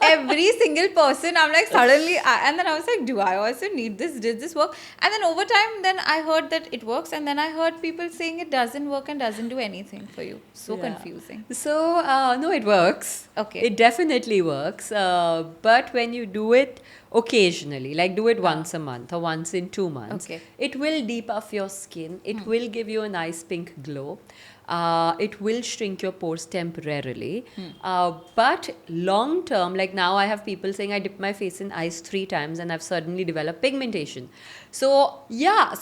Every single person, I'm like, suddenly, and then I was like, do I also need this? Did this work? And then over time, then I heard that it works, and then I heard people saying it doesn't work and doesn't do anything for you. So confusing. So, no, it works. Okay. It definitely works. But when you do it occasionally, like do it once a month or once in 2 months, Okay. it will depuff your skin. It will give you a nice pink glow. It will shrink your pores temporarily. But long term, like now I have people saying I dip my face in ice 3 times and I've suddenly developed pigmentation. So yeah,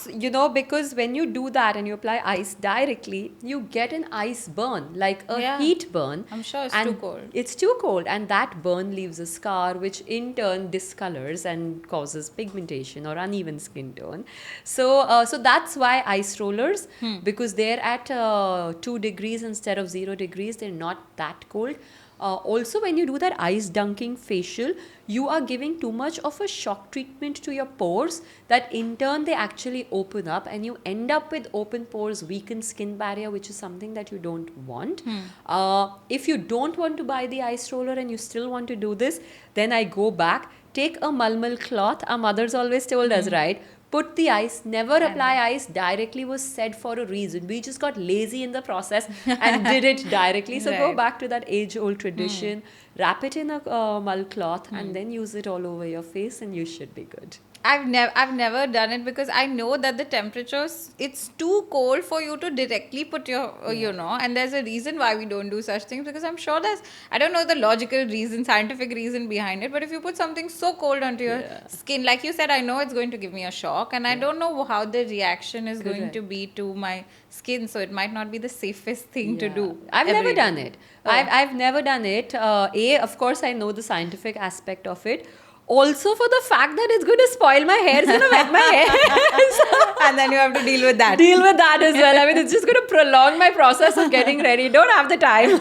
because when you do that and you apply ice directly, you get an ice burn, like a heat burn. I'm sure it's And too cold. It's too cold, and that burn leaves a scar, which in turn discolors and causes pigmentation or uneven skin tone. So that's why ice rollers, because they're at 2 degrees instead of 0 degrees, they're not that cold. Also, when you do that ice dunking facial, you are giving too much of a shock treatment to your pores that in turn they actually open up, and you end up with open pores, weakened skin barrier, which is something that you don't want. If you don't want to buy the ice roller and you still want to do this, then I go back, take a malmal cloth. Our mothers always told us, right? Put the ice, never apply ice directly was said for a reason. We just got lazy in the process and did it directly. So go back to that age-old tradition, wrap it in a mull cloth and then use it all over your face and you should be good. I've never done it because I know that the temperatures, it's too cold for you to directly put your, and there's a reason why we don't do such things, because I'm sure I don't know the logical reason, scientific reason behind it, but if you put something so cold onto your skin, like you said, I know it's going to give me a shock, and I don't know how the reaction is going to be to my skin, so it might not be the safest thing to do. I've never done it. I've never done it. Of course, I know the scientific aspect of it. Also for the fact that it's going to spoil my hair, it's going to wet my hair. And then you have to deal with that. Deal with that as well. I mean, it's just going to prolong my process of getting ready. Don't have the time.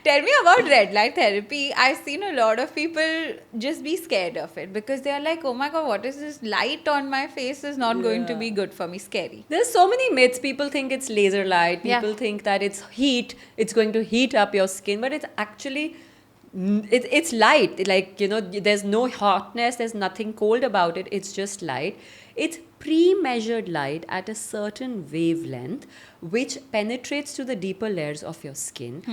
Tell me about red light therapy. I've seen a lot of people just be scared of it because they are like, oh my God, what is this light on my face is not going to be good for me. Scary. There's so many myths. People think it's laser light. People think that it's heat. It's going to heat up your skin. But it's actually It's light, like, there's no hotness, there's nothing cold about it, it's just light. It's pre-measured light at a certain wavelength which penetrates to the deeper layers of your skin.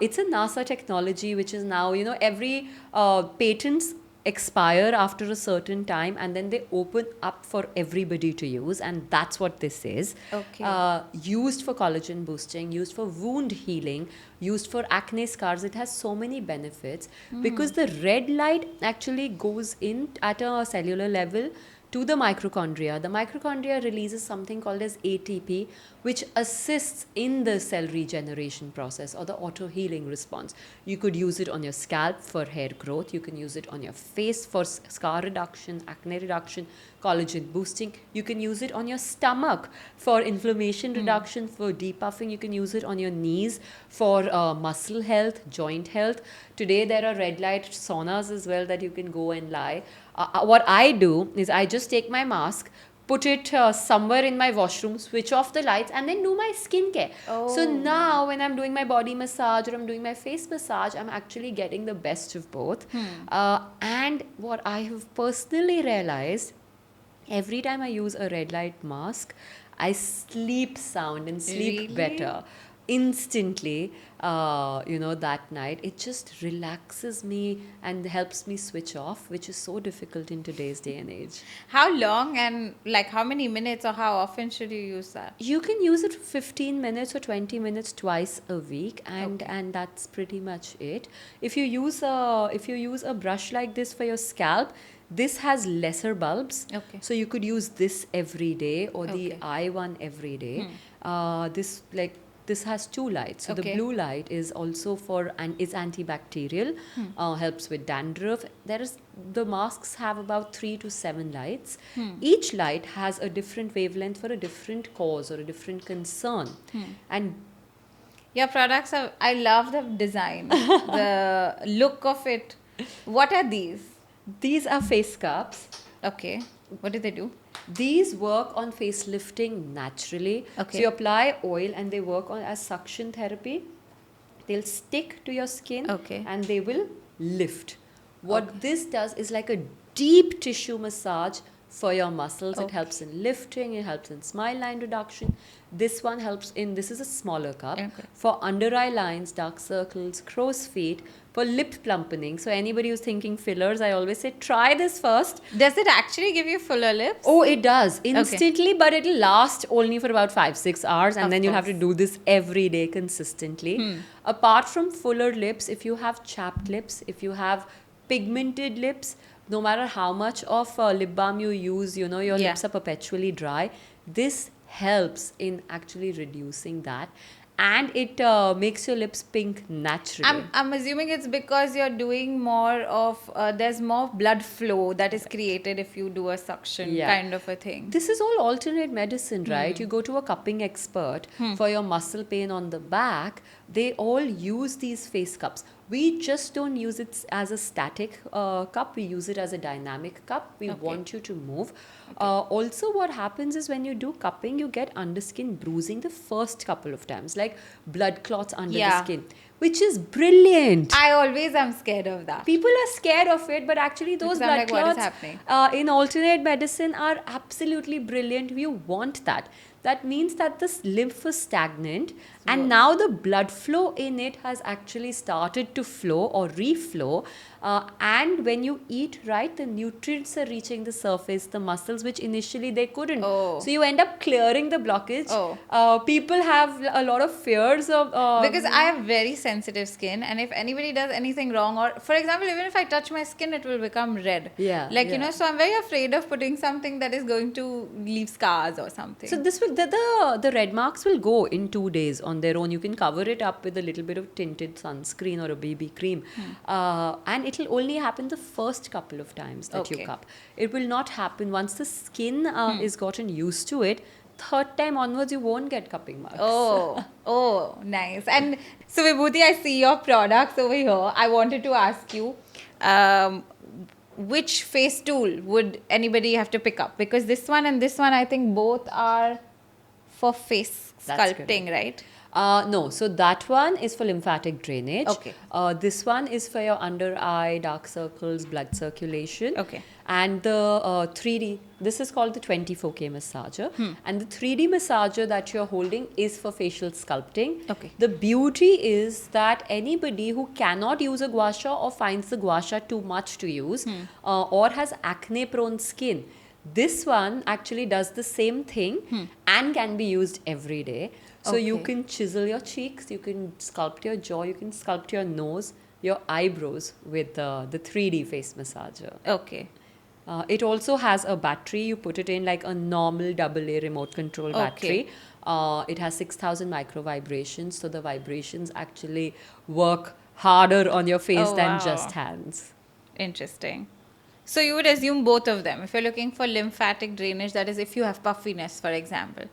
It's a NASA technology which is now, every patents expire after a certain time, and then they open up for everybody to use, and that's what this is. Okay. Used for collagen boosting, used for wound healing, used for acne scars. It has so many benefits because the red light actually goes in at a cellular level to the mitochondria. The mitochondria releases something called as ATP, which assists in the cell regeneration process or the auto healing response. You could use it on your scalp for hair growth. You can use it on your face for scar reduction, acne reduction, collagen boosting. You can use it on your stomach for inflammation reduction, for depuffing. You can use it on your knees for muscle health, joint health. Today there are red light saunas as well that you can go and lie. What I do is I just take my mask, put it somewhere in my washroom, switch off the lights, and then do my skincare. So now when I'm doing my body massage or I'm doing my face massage, I'm actually getting the best of both. And what I have personally realized, every time I use a red light mask, I sleep sound and sleep Really? better instantly. That night it just relaxes me and helps me switch off, which is so difficult in today's day and age. How long and like how many minutes or how often should you use that? You can use it for 15 minutes or 20 minutes twice a week, and that's pretty much it. If you use a brush like this for your scalp, this has lesser bulbs. Okay. So you could use this every day, or the Okay. eye one every day. This has two lights. So the Okay. blue light is also is antibacterial, helps with dandruff. The masks have about 3 to 7 lights. Each light has a different wavelength for a different cause or a different concern. And Your products are, I love the design, the look of it. What are these? these are face cups. Okay. What do they do? These work on face lifting naturally. Okay. So you apply oil and they work on as suction therapy. They'll stick to your skin, Okay. and they will lift. What this does is like a deep tissue massage for your muscles. It helps in lifting, it helps in smile line reduction. This one helps in, this is a smaller cup, Okay. for under eye lines, dark circles, crow's feet, for lip plumpening. So anybody who's thinking fillers, I always say try this first. Does it actually give you fuller lips? Oh, it does instantly, but it'll last only for about 5-6 hours, and Of then you'll have to course. do this every day consistently. Apart from fuller lips, if you have chapped lips, if you have pigmented lips, no matter how much of lip balm you use, your Yeah. lips are perpetually dry. This helps in actually reducing that, and it makes your lips pink naturally. I'm assuming it's because you're doing more of, there's more blood flow that is created if you do a suction Yeah. kind of a thing. This is all alternate medicine, right? You go to a cupping expert for your muscle pain on the back. They all use these face cups. We just don't use it as a static cup. We use it as a dynamic cup. We want you to move. Also, what happens is when you do cupping, you get underskin bruising the first couple of times, like blood clots under the Yeah. skin, which is brilliant. I always am scared of that. People are scared of it, but actually those Because I'm blood like, what is clots happening? in alternate medicine are absolutely brilliant. You want that. That means that the lymph is stagnant, and now the blood flow in it has actually started to flow or reflow. And when you eat right, the nutrients are reaching the surface, the muscles, which initially they couldn't. Oh. So you end up clearing the blockage. Oh. People have a lot of fears of Because I have very sensitive skin, and if anybody does anything wrong, or for example, even if I touch my skin, it will become red. Yeah, Like, yeah. so I'm very afraid of putting something that is going to leave scars or something. So this will the red marks will go in 2 days on their own. You can cover it up with a little bit of tinted sunscreen or a BB cream, and it'll only happen the first couple of times that you Okay. cup. It will not happen once the skin is gotten used to it. Third time onwards, you won't get cupping marks. Oh, nice. And so, Vibhuti, I see your products over here. I wanted to ask you, which face tool would anybody have to pick up? Because this one and this one, I think both are for face That's sculpting, right? No, so that one is for lymphatic drainage. Okay. This one is for your under eye, dark circles, blood circulation. Okay. And the 3D, this is called the 24K massager. And the 3D massager that you're holding is for facial sculpting. Okay. The beauty is that anybody who cannot use a gua sha or finds the gua sha too much to use or has acne prone skin, this one actually does the same thing and can be used every day. So you Okay. can chisel your cheeks, you can sculpt your jaw, you can sculpt your nose, your eyebrows with the 3D face massager. Okay. It also has a battery. You put it in like a normal AA remote control battery. It has 6,000 micro vibrations. So the vibrations actually work harder on your face Oh, than wow. just hands. Interesting. So you would assume both of them. If you're looking for lymphatic drainage, that is if you have puffiness, for example.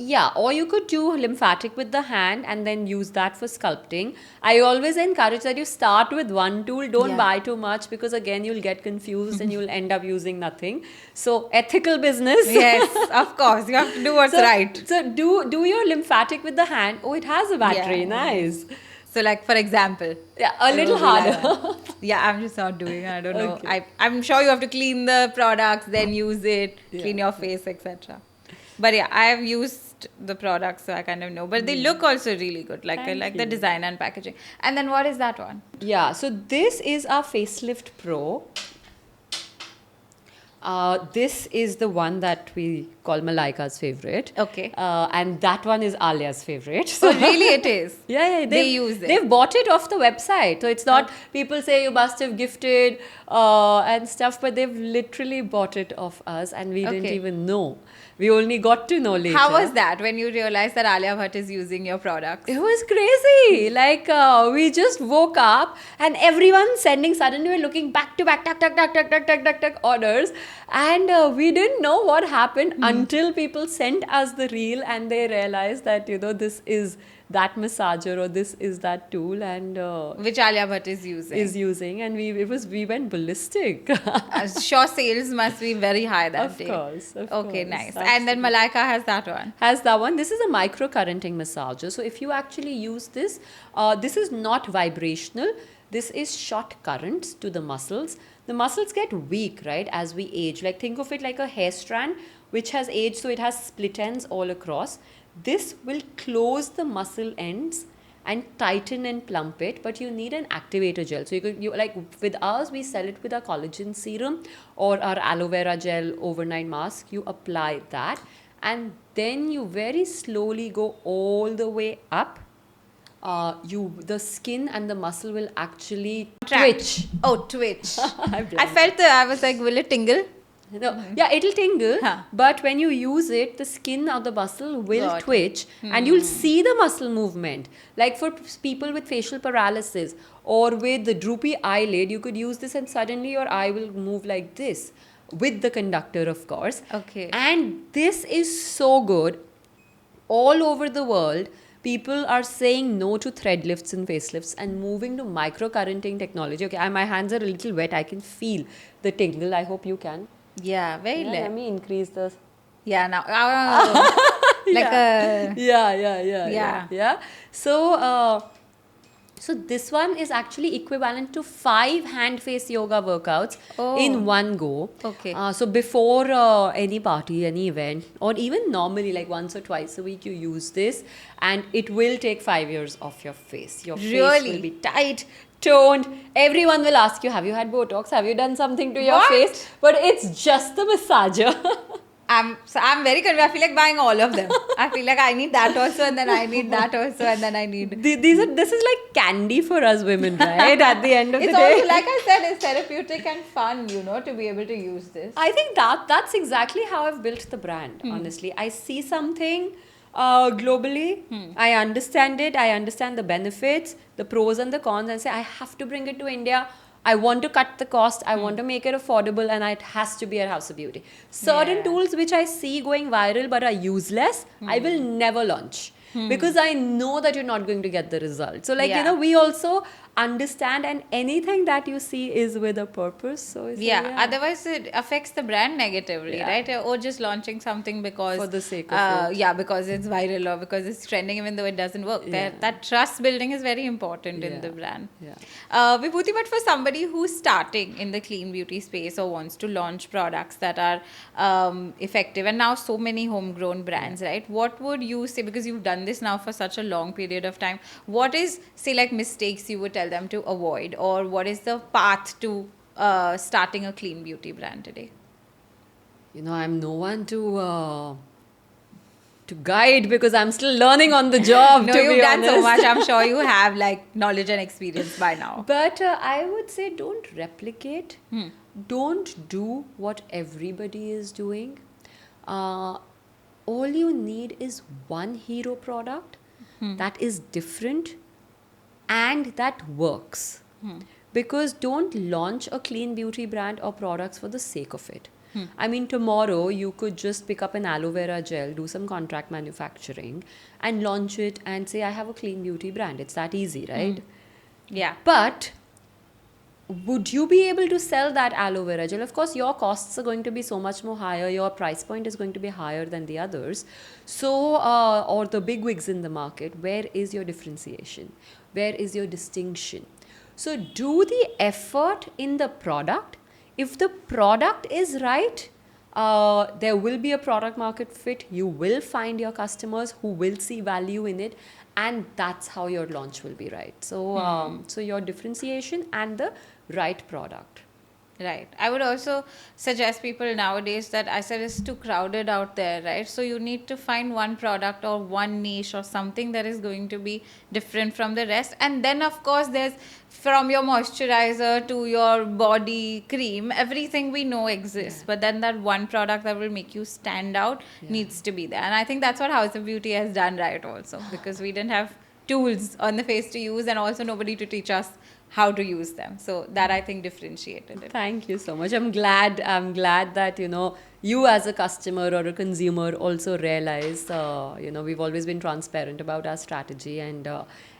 Yeah, or you could do lymphatic with the hand and then use that for sculpting. I always encourage that you start with one tool, don't Yeah. buy too much because again you'll get confused and you'll end up using nothing. So ethical business. Yes, of course. You have to do what's right. So do your lymphatic with the hand. Oh, it has a battery. Yeah. Nice. So, like, for example. Yeah, a little It will be like harder. that. Yeah, I'm just not doing it. I don't know. Okay. I'm sure you have to clean the products, then use it, clean Yeah. your face, etc. But yeah, I have used the products, so I kind of know. But they look also really good. Like I Thank like the you. design and packaging. And then what is that one? Yeah, so this is our Facelift Pro. This is the one that we call Malaika's favorite. Okay. And that one is Alia's favorite. So really, it is. Yeah, They use it. They've bought it off the website. So it's not people say you must have gifted and stuff, but they've literally bought it off us and we didn't Okay. even know. We only got to know later. How was that when you realized that Alia Bhatt is using your products? It was crazy. Like we just woke up and everyone sending, suddenly we're looking back to back, tuck, orders. And we didn't know what happened until people sent us the reel and they realized that, this is that massager or this is that tool and Which Alia Bhatt is using. and we went ballistic. Sure, sales must be very high that Of day. course. Okay, nice. And then Malaika has that one. Has that one. This is a microcurrenting massager. So if you actually use this, this is not vibrational. This is short currents to the muscles. The muscles get weak, right, as we age. Like think of it like a hair strand which has aged, so it has split ends all across. This will close the muscle ends and tighten and plump it, but you need an activator gel. So you like with ours, we sell it with our collagen serum or our aloe vera gel overnight mask. You apply that and then you very slowly go all the way up. The skin and the muscle will actually twitch. Oh, twitch. I've done I felt I was like, will it tingle? No, yeah, it'll tingle, Huh. but when you use it, the skin or the muscle will Got it. twitch and you'll see the muscle movement. Like for people with facial paralysis or with the droopy eyelid, you could use this and suddenly your eye will move like this with the conductor, of course. Okay. And this is so good. All over the world, people are saying no to thread lifts and facelifts and moving to microcurrenting technology. Okay, my hands are a little wet. I can feel the tingle. I hope you can. Yeah, very Yeah, less. let me increase the. Yeah, now. Like a. Yeah. So this one is actually equivalent to 5 hand face yoga workouts in one go. Okay. So before any party, any event, or even normally like once or twice a week, you use this, and it will take 5 years off your face. Your face Really? will be tight, toned. Everyone will ask you, have you had Botox? Have you done something to your What? face? But it's just the massager. I'm very confused. I feel like buying all of them. I feel like I need that also, and then I need that also, and then I need. This is like candy for us women, right? At the end of It's the day. also, like I said, it's therapeutic and fun, to be able to use this. I think that's exactly how I've built the brand, honestly. I see something globally, I understand it, I understand the benefits, the pros and the cons, and say, I have to bring it to India. I want to cut the cost, I want to make it affordable, and it has to be at House of Beauty. Certain Yeah. tools which I see going viral but are useless, I will never launch. because I know that you're not going to get the result. So like, Yeah. we also understand, and anything that you see is with a purpose. So Otherwise it affects the brand negatively, Yeah. right? Or just launching something because For the sake of it. Yeah, because it's viral or because it's trending, even though it doesn't work. Yeah. That trust building is very important in the Yeah. brand. Yeah. Vibhuti, but for somebody who's starting in the clean beauty space or wants to launch products that are effective, and now so many homegrown brands, right? What would you say, because you've done this now for such a long period of time, what is, say, like mistakes you would tell them to avoid, or what is the path to starting a clean beauty brand today? I'm no one to guide, because I'm still learning on the job. No, to you've be done so honest. much. I'm sure you have like knowledge and experience by now. But I would say don't replicate. Don't do what everybody is doing. All you need is one hero product that is different and that works. Because don't launch a clean beauty brand or products for the sake of it. I mean, tomorrow you could just pick up an aloe vera gel, do some contract manufacturing, and launch it and say, I have a clean beauty brand. It's that easy, right? Yeah. But would you be able to sell that aloe vera gel? Of course, your costs are going to be so much more higher. Your price point is going to be higher than the others. So, or the big wigs in the market, where is your differentiation? Where is your distinction? So, do the effort in the product. If the product is right, there will be a product market fit. You will find your customers who will see value in it, and that's how your launch will be right. So, so your differentiation and the right product. Right. I would also suggest people nowadays that I said it's too crowded out there, right? So you need to find one product or one niche or something that is going to be different from the rest. And then, of course, there's from your moisturizer to your body cream, everything we know exists. But then that one product that will make you stand out needs to be there. And I think that's what House of Beauty has done right also, because we didn't have tools on the face to use, and also nobody to teach us how to use them. So that I think differentiated it. Thank you so much. I'm glad that, you as a customer or a consumer also realize, we've always been transparent about our strategy, and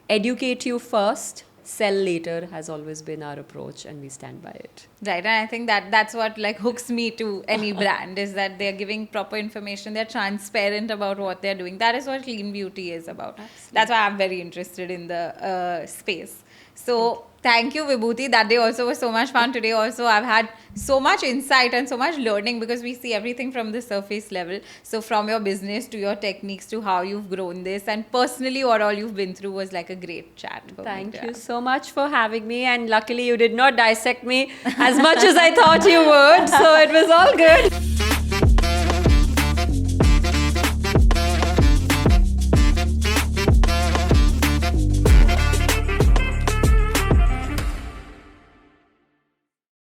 educate you first, sell later has always been our approach, and we stand by it. Right, and I think that's what like hooks me to any brand, is that they're giving proper information, they're transparent about what they're doing. That is what clean beauty is about. Absolutely. That's why I'm very interested in the space. So thank you, Vibhuti. That day also was so much fun. Today also I've had so much insight and so much learning, because we see everything from the surface level. So from your business to your techniques to how you've grown this, and personally what all you've been through, was like a great chat. Thank you so much for having me, and luckily you did not dissect me as much as I thought you would, so it was all good.